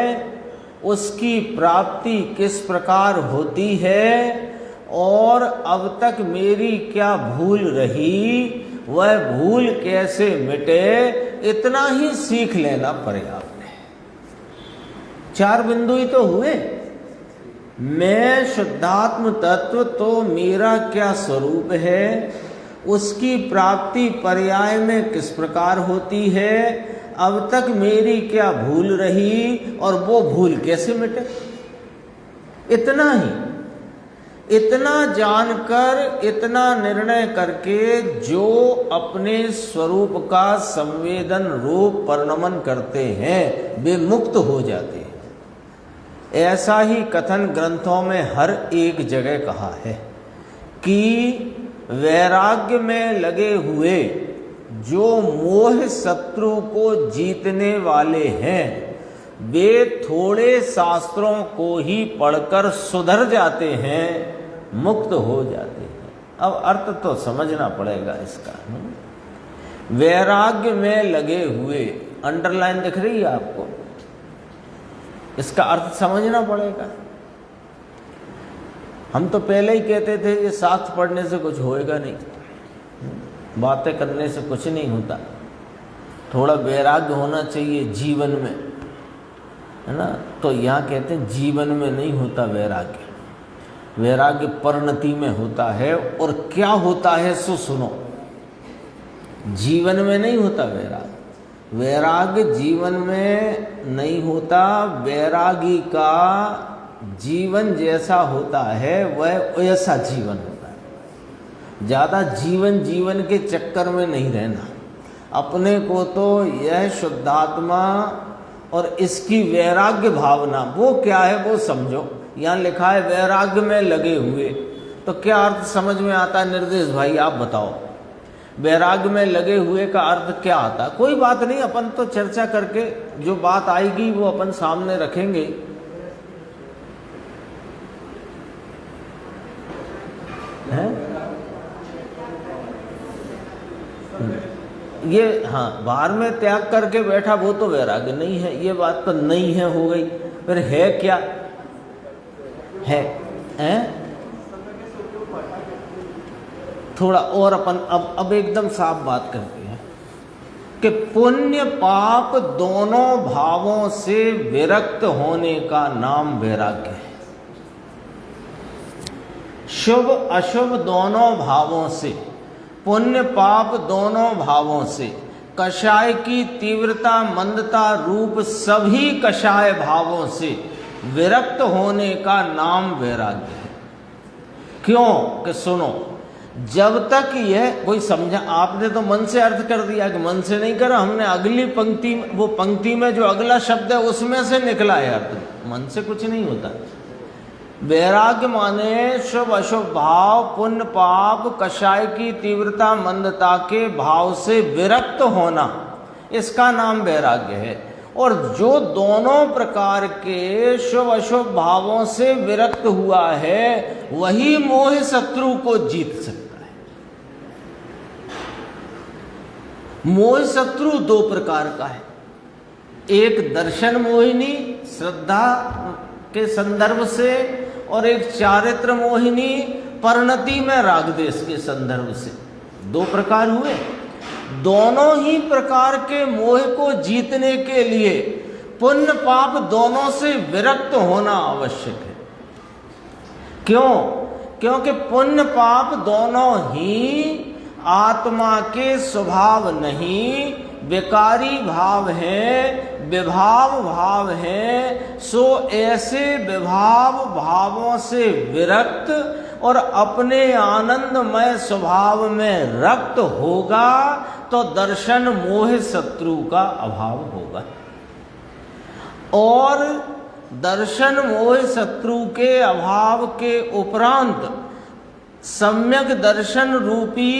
उसकी प्राप्ति किस प्रकार होती है, और अब तक मेरी क्या भूल रही, वह भूल कैसे मिटे, इतना ही सीख लेना पर्याप्त है। 4 बिंदु ही तो हुए, मैं शुद्धात्म तत्व तो मेरा क्या स्वरूप है, उसकी प्राप्ति पर्याय में किस प्रकार होती है, अब तक मेरी क्या भूल रही और वो भूल कैसे मिटे। इतना ही, इतना जानकर, इतना निर्णय करके जो अपने स्वरूप का संवेदन रूप परिणमन करते हैं वे मुक्त हो जाते हैं। ऐसा ही कथन ग्रंथों में हर एक जगह कहा है कि वैराग्य में लगे हुए जो मोह शत्रु को जीतने वाले हैं वे थोड़े शास्त्रों को ही पढ़कर सुधर जाते हैं, मुक्त हो जाते हैं। अब अर्थ तो समझना पड़ेगा इसका। वैराग्य में लगे हुए, अंडरलाइन दिख रही है आपको, इसका अर्थ समझना पड़ेगा। हम तो पहले ही कहते थे ये शास्त्र पढ़ने से कुछ होएगा नहीं, बातें करने से कुछ नहीं होता, थोड़ा वैराग्य होना चाहिए जीवन में, है ना। तो यहाँ कहते हैं जीवन में नहीं होता वैराग्य, वैराग्य परिणति में होता है। और क्या होता है सो सुनो, जीवन में नहीं होता वैराग्य, वैराग्य जीवन में नहीं होता। वैरागी का जीवन जैसा होता है वह वैसा जीवन होता है। ज़्यादा जीवन के चक्कर में नहीं रहना, अपने को तो यह शुद्धात्मा और इसकी वैराग्य भावना वो क्या है वो समझो। यहाँ लिखा है वैराग्य में लगे हुए, तो क्या अर्थ समझ में आता है निर्देश भाई, आप बताओ। वैराग्य में लगे हुए का अर्थ क्या आता? कोई बात नहीं, अपन तो चर्चा करके जो बात आएगी वो अपन सामने रखेंगे। है ये, हाँ, बाहर में त्याग करके बैठा वो तो वैराग्य नहीं है, ये बात तो नहीं है हो गई। फिर है क्या है? थोड़ा और अपन अब एकदम साफ बात करते हैं कि पुण्य पाप दोनों भावों से विरक्त होने का नाम वैराग्य है। शुभ अशुभ दोनों भावों से, पुण्य पाप दोनों भावों से, कषाय की तीव्रता मंदता रूप सभी कषाय भावों से विरक्त होने का नाम वैराग्य है। क्यों कि सुनो, जब तक यह कोई समझा, आपने तो मन से अर्थ कर दिया कि मन से नहीं करा, हमने अगली पंक्ति, वो पंक्ति में जो अगला शब्द है उसमें से निकला है अर्थ, मन से कुछ नहीं होता। वैराग्य माने शुभ अशुभ भाव, पुण्य पाप, कषाय की तीव्रता मंदता के भाव से विरक्त होना, इसका नाम वैराग्य है। और जो दोनों प्रकार के शुभ अशुभ भावों से विरक्त हुआ है वही मोह शत्रु को जीत सकता है। मोह शत्रु दो प्रकार का है, एक दर्शन मोहिनी श्रद्धा के संदर्भ से, और एक चारित्र मोहिनी परिणति में राग देश के संदर्भ से। दो प्रकार हुए। दोनों ही प्रकार के मोह को जीतने के लिए पुण्य पाप दोनों से विरक्त होना आवश्यक है। क्यों? क्योंकि पुण्य पाप दोनों ही आत्मा के स्वभाव नहीं, विकारी भाव है, विभाव भाव है। सो ऐसे विभाव भावों से विरक्त और अपने आनंदमय स्वभाव में रक्त होगा तो दर्शन मोह शत्रु का अभाव होगा। और दर्शन मोह शत्रु के अभाव के उपरांत सम्यक दर्शन रूपी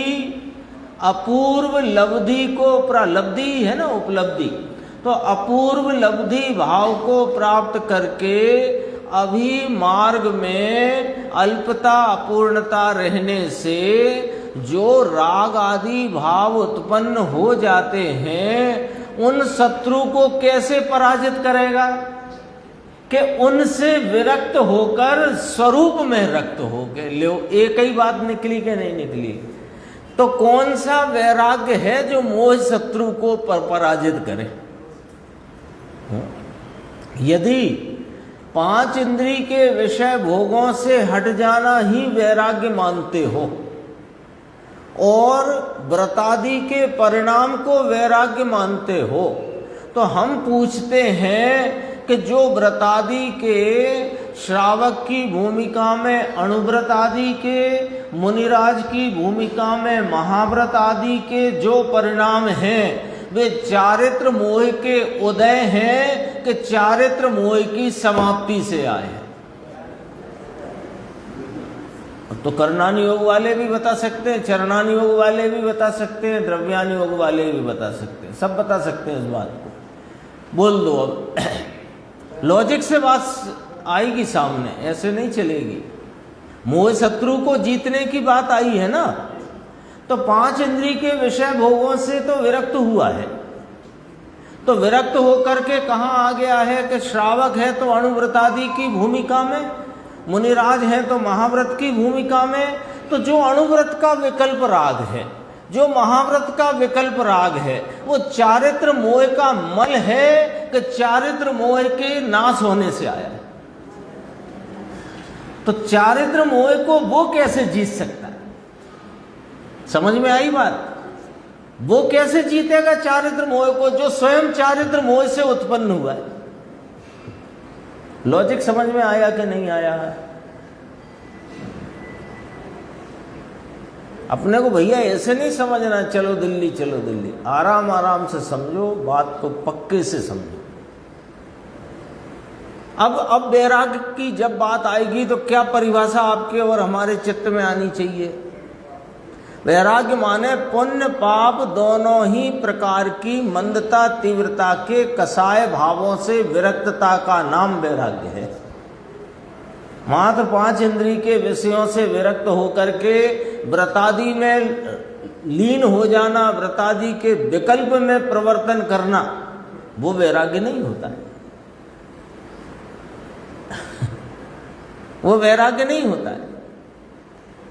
अपूर्व लब्धि को, लब्धि है ना उपलब्धि, तो अपूर्व लब्धि भाव को प्राप्त करके अभी मार्ग में अल्पता अपूर्णता रहने से जो राग आदि भाव उत्पन्न हो जाते हैं उन शत्रु को कैसे पराजित करेगा? कि उनसे विरक्त होकर स्वरूप में रक्त हो गए। लो, एक ही बात निकली कि नहीं निकली? तो कौन सा वैराग्य है जो मोह शत्रु को पराजित करे? यदि पांच इंद्री के विषय भोगों से हट जाना ही वैराग्य मानते हो और व्रतादि के परिणाम को वैराग्य मानते हो, तो हम पूछते हैं कि जो व्रतादि के श्रावक की भूमिका में अणुव्रत आदि के, मुनिराज की भूमिका में महाव्रत आदि के जो परिणाम हैं वे चारित्र मोह के उदय हैं कि चारित्र मोह की समाप्ति से आए हैं? तो कर्णानि योग वाले भी बता सकते हैं, चरणानि योग वाले भी बता सकते हैं, द्रव्यानि योग वाले भी बता सकते हैं, सब बता सकते हैं इस बात को। बोल दो अब लॉजिक से बात आएगी सामने, ऐसे नहीं चलेगी। मोह शत्रु को जीतने की बात आई है ना, तो पांच इंद्रिय के विषय भोगों से तो विरक्त हुआ है, तो विरक्त होकर के कहाँ आ गया है कि श्रावक है तो अणुव्रतादि की भूमिका में, मुनिराज है तो महाव्रत की भूमिका में। तो जो अणुव्रत का विकल्प राग है, जो महाव्रत का विकल्प राग है, वो चारित्र मोह का मल है कि चारित्र मोह के नाश होने से आया है। तो चारित्र मोह को वो कैसे जीत सकता है? समझ में आई बात? वो कैसे जीतेगा चारित्र मोह को जो स्वयं चारित्र मोह से उत्पन्न हुआ है? लॉजिक समझ में आया कि नहीं आया है? अपने को भैया ऐसे नहीं समझना चलो दिल्ली चलो दिल्ली, आराम आराम से समझो, बात को पक्के से समझो। अब वैराग्य की जब बात आएगी तो क्या परिभाषा आपके और हमारे चित्त में आनी चाहिए? वैराग्य माने पुण्य पाप दोनों ही प्रकार की मंदता तीव्रता के कसाय भावों से विरक्तता का नाम वैराग्य है। मात्र पांच इंद्रिय के विषयों से विरक्त होकर के व्रतादि में लीन हो जाना, व्रतादि के विकल्प में प्रवर्तन करना, वो वैराग्य नहीं होता है। वो वैराग्य नहीं होता है।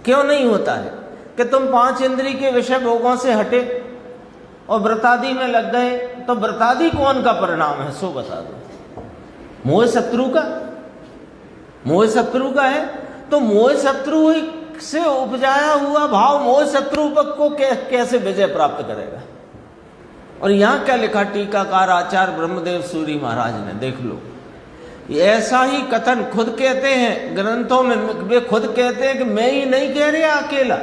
क्यों नहीं होता है? कि तुम पांच इंद्रिय के विषय भोगों से हटे और व्रतादि में लग गए, तो व्रतादि कौन का परिणाम है सो बता दो। मोह शत्रु का, मोह शत्रु का है। तो मोह शत्रु से उपजाया हुआ भाव मोह शत्रु को कैसे विजय प्राप्त करेगा? और यहां क्या लिखा टीकाकार आचार्य ब्रह्मदेव सूरी महाराज ने, देख लो। ऐसा ही कथन खुद कहते हैं ग्रंथों में, वे खुद कहते हैं कि मैं ही नहीं कह रहा अकेला,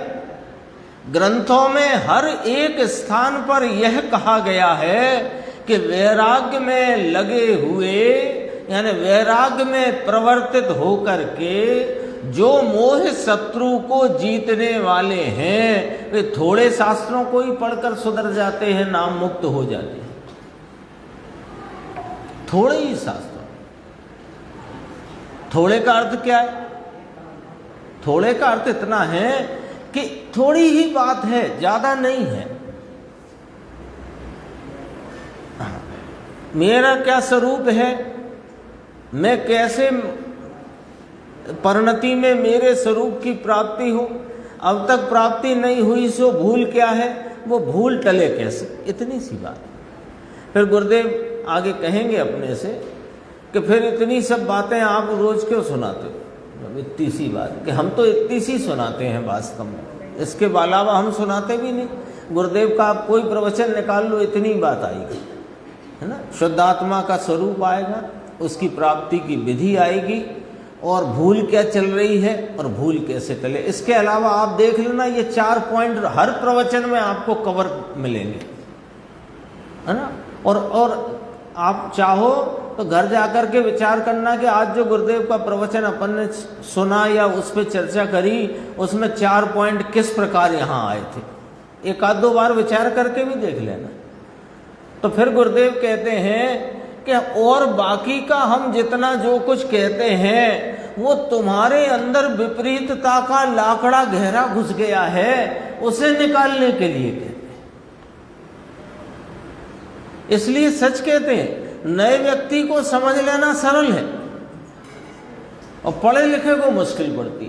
ग्रंथों में हर एक स्थान पर यह कहा गया है कि वैराग्य में लगे हुए, यानी वैराग्य में प्रवर्तित होकर के जो मोह शत्रु को जीतने वाले हैं, वे थोड़े शास्त्रों को ही पढ़कर सुधर जाते हैं, नाम मुक्त हो जाते हैं। थोड़े ही शास्त्र। थोड़े का अर्थ क्या है? थोड़े का अर्थ इतना है कि थोड़ी ही बात है, ज्यादा नहीं है। मेरा क्या स्वरूप है, मैं कैसे परिणति में मेरे स्वरूप की प्राप्ति हो, अब तक प्राप्ति नहीं हुई सो भूल क्या है, वो भूल टले कैसे, इतनी सी बात। फिर गुरुदेव आगे कहेंगे अपने से कि फिर इतनी सब बातें आप रोज क्यों सुनाते हो? इतनी सी बात कि हम तो इतनी सी सुनाते हैं वास्तव में, इसके अलावा हम सुनाते भी नहीं। गुरुदेव का आप कोई प्रवचन निकाल लो, इतनी बात आएगी, है ना। शुद्ध आत्मा का स्वरूप आएगा, उसकी प्राप्ति की विधि आएगी, और भूल क्या चल रही है और भूल कैसे टले। इसके अलावा आप देख लेना, ये 4 पॉइंट हर प्रवचन में आपको कवर मिलेंगे, है ना। और आप चाहो तो घर जाकर के विचार करना कि आज जो गुरुदेव का प्रवचन अपन ने सुना या उस पर चर्चा करी, उसमें 4 पॉइंट किस प्रकार यहाँ आए थे। एक आध दो बार विचार करके भी देख लेना। तो फिर गुरुदेव कहते हैं कि और बाकी का हम जितना जो कुछ कहते हैं वो तुम्हारे अंदर विपरीतता का लाकड़ा गहरा घुस गया है, उसे निकालने के लिए कहते हैं। इसलिए सच कहते हैं, नए व्यक्ति को समझ लेना सरल है और पढ़े लिखे को मुश्किल पड़ती।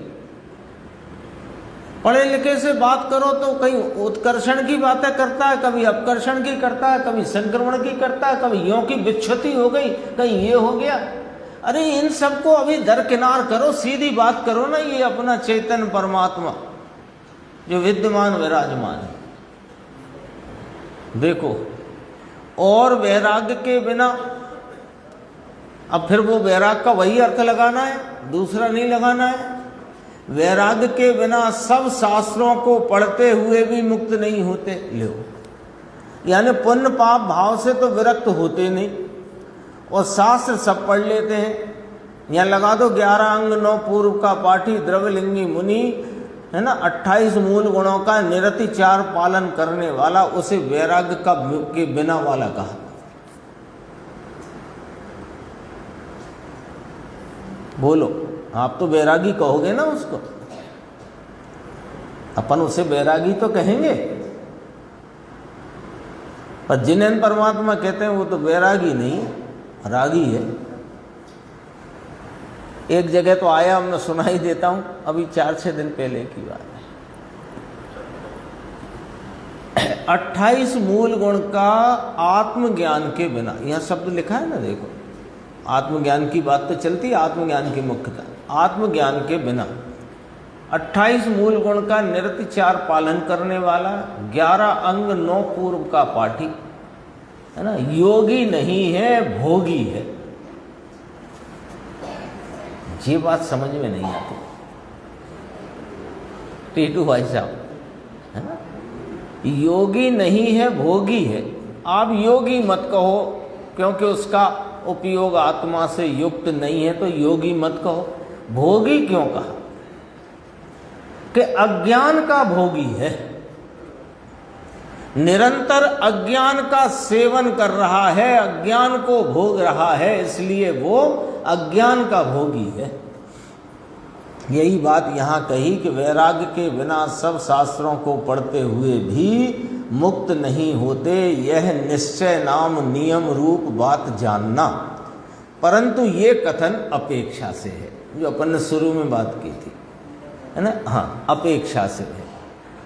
पढ़े लिखे से बात करो तो कहीं उत्कर्षण की बातें करता है, कभी अपकर्षण की करता है, कभी संक्रमण की करता है, कभी यों की विच्छुति हो गई, कहीं ये हो गया। अरे इन सबको अभी दरकिनार करो, सीधी बात करो ना, ये अपना चैतन्य परमात्मा जो विद्यमान विराजमान है। देखो, और वैराग्य के बिना, अब फिर वो वैराग का वही अर्थ लगाना है, दूसरा नहीं लगाना है। वैराग्य के बिना सब शास्त्रों को पढ़ते हुए भी मुक्त नहीं होते। लो, यानी पुण्य पाप भाव से तो विरक्त होते नहीं, और शास्त्र सब पढ़ लेते हैं। यहाँ लगा दो 11 अंग 9 पूर्व का पाठी द्रव्यलिंगी मुनि, है ना, 28 मूल गुणों का निरतिचार पालन करने वाला, उसे वैराग्य का के बिना वाला कहा। बोलो, आप तो वैरागी कहोगे ना उसको, अपन उसे वैरागी तो कहेंगे, पर जिन्हें परमात्मा कहते हैं वो तो वैरागी नहीं, रागी है। एक जगह तो आया, मैं सुनाई देता हूं, अभी 4-6 दिन पहले की बात है। 28 मूल गुण का आत्मज्ञान के बिना, यहां शब्द लिखा है ना, देखो, आत्मज्ञान की बात तो चलती है, आत्मज्ञान की मुख्यता, आत्मज्ञान के बिना 28 मूल गुण का निरतिचार पालन करने वाला, 11 अंग 9 पूर्व का पाठी, है ना, योगी नहीं है, भोगी है। ये बात समझ में नहीं आती टीटू भाई साहब, है ना, योगी नहीं है, भोगी है। आप योगी मत कहो, क्योंकि उसका उपयोग आत्मा से युक्त नहीं है, तो योगी मत कहो। भोगी क्यों कहा? कि अज्ञान का भोगी है, निरंतर अज्ञान का सेवन कर रहा है, अज्ञान को भोग रहा है, इसलिए वो अज्ञान का भोगी है। यही बात यहाँ कही कि वैराग्य के बिना सब शास्त्रों को पढ़ते हुए भी मुक्त नहीं होते, यह निश्चय नाम नियम रूप बात जानना। परंतु ये कथन अपेक्षा से है, जो अपन ने शुरू में बात की थी, है ना। हाँ, अपेक्षा से है।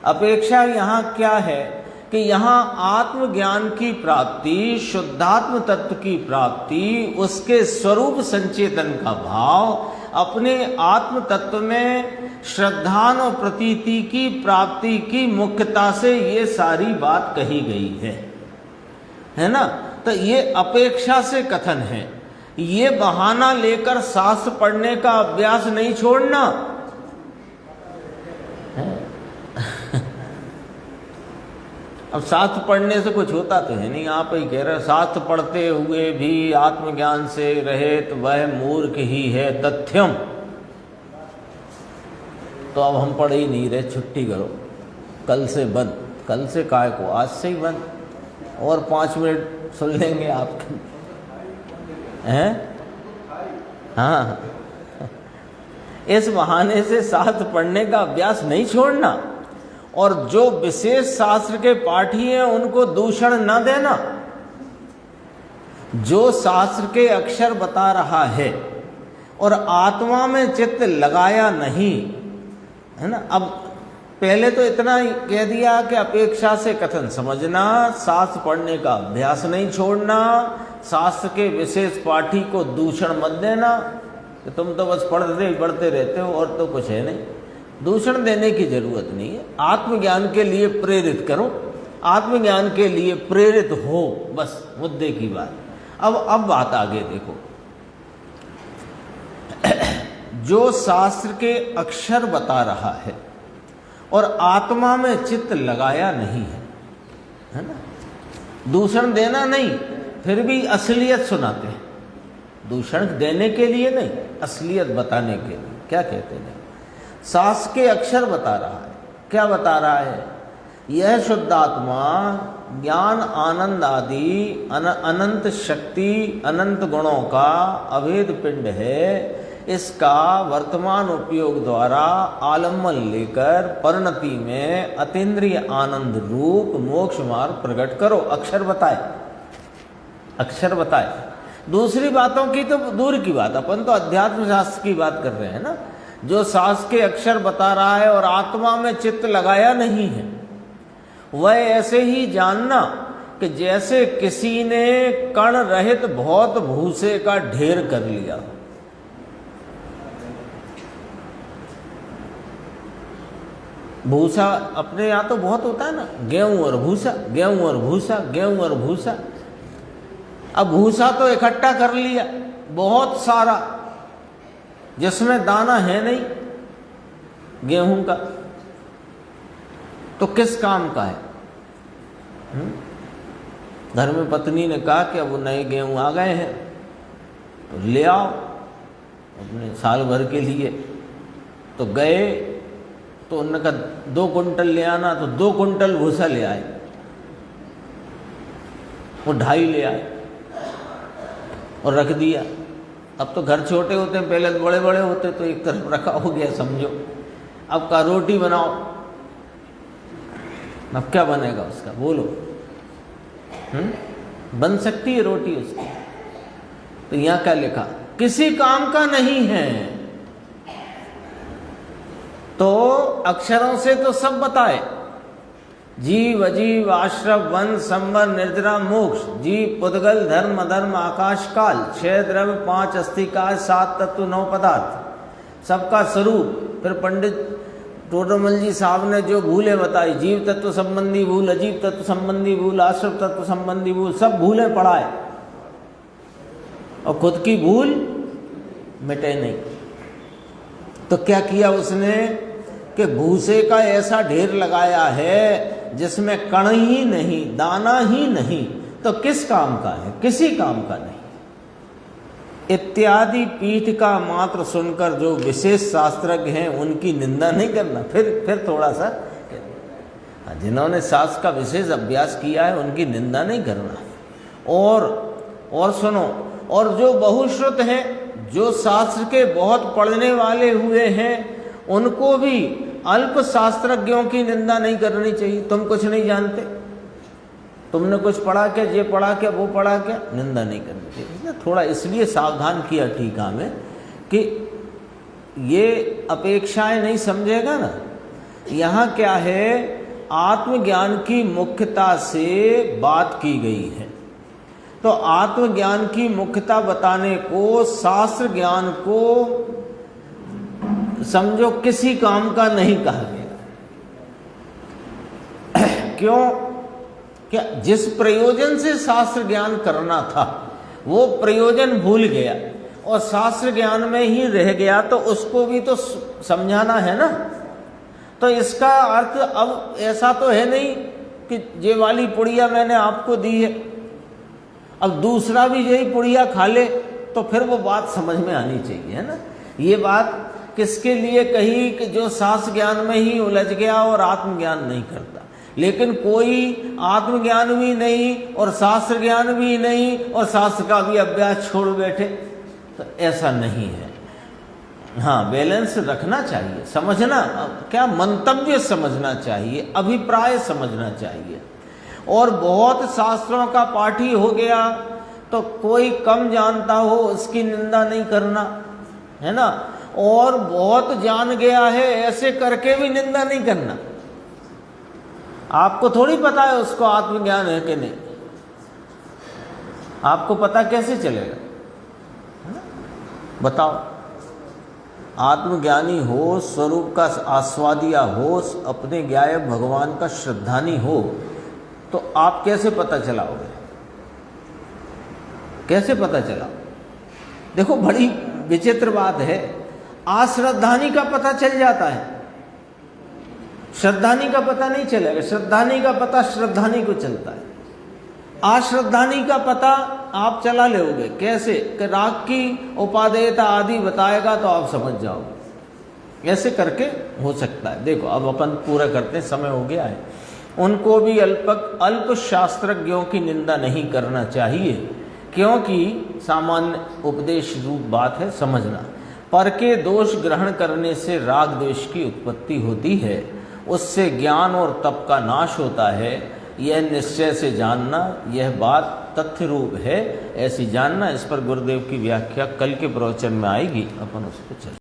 अपेक्षा यहाँ क्या है कि यहाँ आत्मज्ञान की प्राप्ति, शुद्धात्म तत्व की प्राप्ति, उसके स्वरूप संचेतन का भाव, अपने आत्म तत्व में श्रद्धान और प्रतीति की प्राप्ति की मुख्यता से ये सारी बात कही गई है ना। तो ये अपेक्षा से कथन है, ये बहाना लेकर शास्त्र पढ़ने का अभ्यास नहीं छोड़ना। अब शास्त्र पढ़ने से कुछ होता तो है नहीं, आप ही कह रहे शास्त्र पढ़ते हुए भी आत्मज्ञान से रहित वह मूर्ख ही है तथ्यम। तो अब हम पढ़ ही नहीं रहे, छुट्टी करो, कल से बंद। कल से काय को, आज से ही बंद, और 5 मिनट सुन लेंगे आपके, हैं? हाँ, इस बहाने से शास्त्र पढ़ने का अभ्यास नहीं छोड़ना, और जो विशेष शास्त्र के पाठी हैं उनको दूषण न देना। जो शास्त्र के अक्षर बता रहा है और आत्मा में चित्त लगाया नहीं, है ना। अब पहले तो इतना ही कह दिया कि अपेक्षा से कथन समझना, शास्त्र पढ़ने का अभ्यास नहीं छोड़ना, शास्त्र के विशेष पाठी को दूषण मत देना कि तुम तो बस पढ़ते रहते हो और तो कुछ है नहीं। दूषण देने की जरूरत नहीं है, आत्मज्ञान के लिए प्रेरित करो, आत्मज्ञान के लिए प्रेरित हो, बस मुद्दे की बात। अब बात आगे देखो। जो शास्त्र के अक्षर बता रहा है और आत्मा में चित्त लगाया नहीं है ना, दूषण देना नहीं, फिर भी असलियत सुनाते हैं। दूषण देने के लिए नहीं, असलियत बताने के लिए। क्या कहते हैं? शास्त्र के अक्षर बता रहा है। क्या बता रहा है? यह शुद्धात्मा ज्ञान आनंद आदि अनंत शक्ति, अनंत गुणों का अभेद पिंड है। इसका वर्तमान उपयोग द्वारा आलम्बन लेकर परिणति में अतीन्द्रिय आनंद रूप मोक्ष मार्ग प्रकट करो। अक्षर बताए, अक्षर बताए। दूसरी बातों की तो दूर की बात, अपन तो अध्यात्म शास्त्र की बात कर रहे हैं ना। जो शास्त्र के अक्षर बता रहा है और आत्मा में चित्त लगाया नहीं है, वह ऐसे ही जानना कि जैसे किसी ने कण रहित बहुत भूसे का ढेर कर लिया। भूसा अपने यहाँ तो बहुत होता है ना, गेहूं और भूसा, गेहूं और भूसा, गेहूं और भूसा। अब भूसा तो इकट्ठा कर लिया बहुत सारा, जिसमें दाना है नहीं गेहूं का, तो किस काम का है? घर में पत्नी ने कहा कि अब वो नए गेहूं आ गए हैं तो ले आओ अपने साल भर के लिए। तो गए तो उन्होंने कहा 2 कुंटल ले आना, तो 2 कुंटल भूसा ले आए, वो 2.5 ले आए और रख दिया। अब तो घर छोटे होते हैं, पहले तो बड़े बड़े होते, तो एक तरफ रखा हो गया समझो। अब का रोटी बनाओ, अब क्या बनेगा उसका बोलो? बन सकती है रोटी उसकी? तो यहां क्या लिखा? किसी काम का नहीं है। तो अक्षरों से तो सब बताए, जीव अजीव आश्रव वन संवर निर्जरा मोक्ष, जीव पुद्गल धर्म अधर्म आकाश काल, 6 द्रव्य 5 अस्थिकाय 7 तत्व 9 पदार्थ, सबका स्वरूप। फिर पंडित टोडरमल जी साहब ने जो भूलें बताई, जीव तत्व संबंधी भूल, अजीव तत्व संबंधी भूल, आश्रव तत्व संबंधी भूल, सब भूलें पढ़ाए और खुद की भूल मिटे नहीं। तो क्या किया उसने कि भूसे का ऐसा ढेर लगाया है जिसमें कण ही नहीं, दाना ही नहीं, तो किस काम का है? किसी काम का नहीं। इत्यादि पीठ का मात्र सुनकर जो विशेष शास्त्रज्ञ हैं उनकी निंदा नहीं करना। फिर थोड़ा सा जिन्होंने शास्त्र का विशेष अभ्यास किया है उनकी निंदा नहीं करना। और सुनो, और जो बहुश्रुत हैं, जो शास्त्र के बहुत पढ़ने वाले हुए हैं, उनको भी अल्प शास्त्रज्ञों की निंदा नहीं करनी चाहिए। तुम कुछ नहीं जानते, तुमने कुछ पढ़ा क्या, ये पढ़ा क्या, वो पढ़ा क्या, निंदा नहीं करनी चाहिए। थोड़ा इसलिए सावधान किया टीका में कि ये अपेक्षाएं नहीं समझेगा ना। यहाँ क्या है, आत्मज्ञान की मुख्यता से बात की गई है। तो आत्मज्ञान की मुख्यता बताने को, शास्त्र ज्ञान को समझो किसी काम का नहीं कहा गया। क्यों? क्या जिस प्रयोजन से शास्त्र ज्ञान करना था वो प्रयोजन भूल गया और शास्त्र ज्ञान में ही रह गया, तो उसको भी तो समझाना है ना। तो इसका अर्थ अब ऐसा तो है नहीं कि ये वाली पुड़िया मैंने आपको दी है, अब दूसरा भी यही पुड़िया खा ले, तो फिर वो बात समझ में आनी चाहिए, है ना। ये बात किसके लिए कही कि जो शास्त्र ज्ञान में ही उलझ गया और आत्मज्ञान नहीं करता। लेकिन कोई आत्मज्ञान भी नहीं और शास्त्र ज्ञान भी नहीं और शास्त्र का भी अभ्यास छोड़ बैठे, तो ऐसा नहीं है। हाँ, बैलेंस रखना चाहिए, समझना, क्या मंतव्य समझना चाहिए, अभिप्राय समझना चाहिए। और बहुत शास्त्रों का पाठी हो गया तो कोई कम जानता हो उसकी निंदा नहीं करना, है ना। और बहुत जान गया है ऐसे करके भी निंदा नहीं करना। आपको थोड़ी पता है उसको आत्मज्ञान है कि नहीं, आपको पता कैसे चलेगा, है ना? बताओ। आत्मज्ञानी हो, स्वरूप का आस्वादिया हो, अपने ज्ञाय भगवान का श्रद्धानी हो, तो आप कैसे पता चलाओगे? कैसे पता चलाओ? देखो, बड़ी विचित्र बात है, अश्रद्धानी का पता चल जाता है, श्रद्धानी का पता नहीं चलेगा। श्रद्धानी का पता श्रद्धानी को चलता है, अश्रद्धानी का पता आप चला लोगे। कैसे? कि राग की उपादेयता आदि बताएगा तो आप समझ जाओगे। ऐसे करके हो सकता है। देखो, अब अपन पूरा करते हैं, समय हो गया है। उनको भी अल्प शास्त्रज्ञों की निंदा नहीं करना चाहिए, क्योंकि सामान्य उपदेश रूप बात है, समझना। पर के दोष ग्रहण करने से राग द्वेष की उत्पत्ति होती है, उससे ज्ञान और तप का नाश होता है। यह निश्चय से जानना, यह बात तथ्य रूप है, ऐसी जानना। इस पर गुरुदेव की व्याख्या कल के प्रवचन में आएगी, अपन उसको चल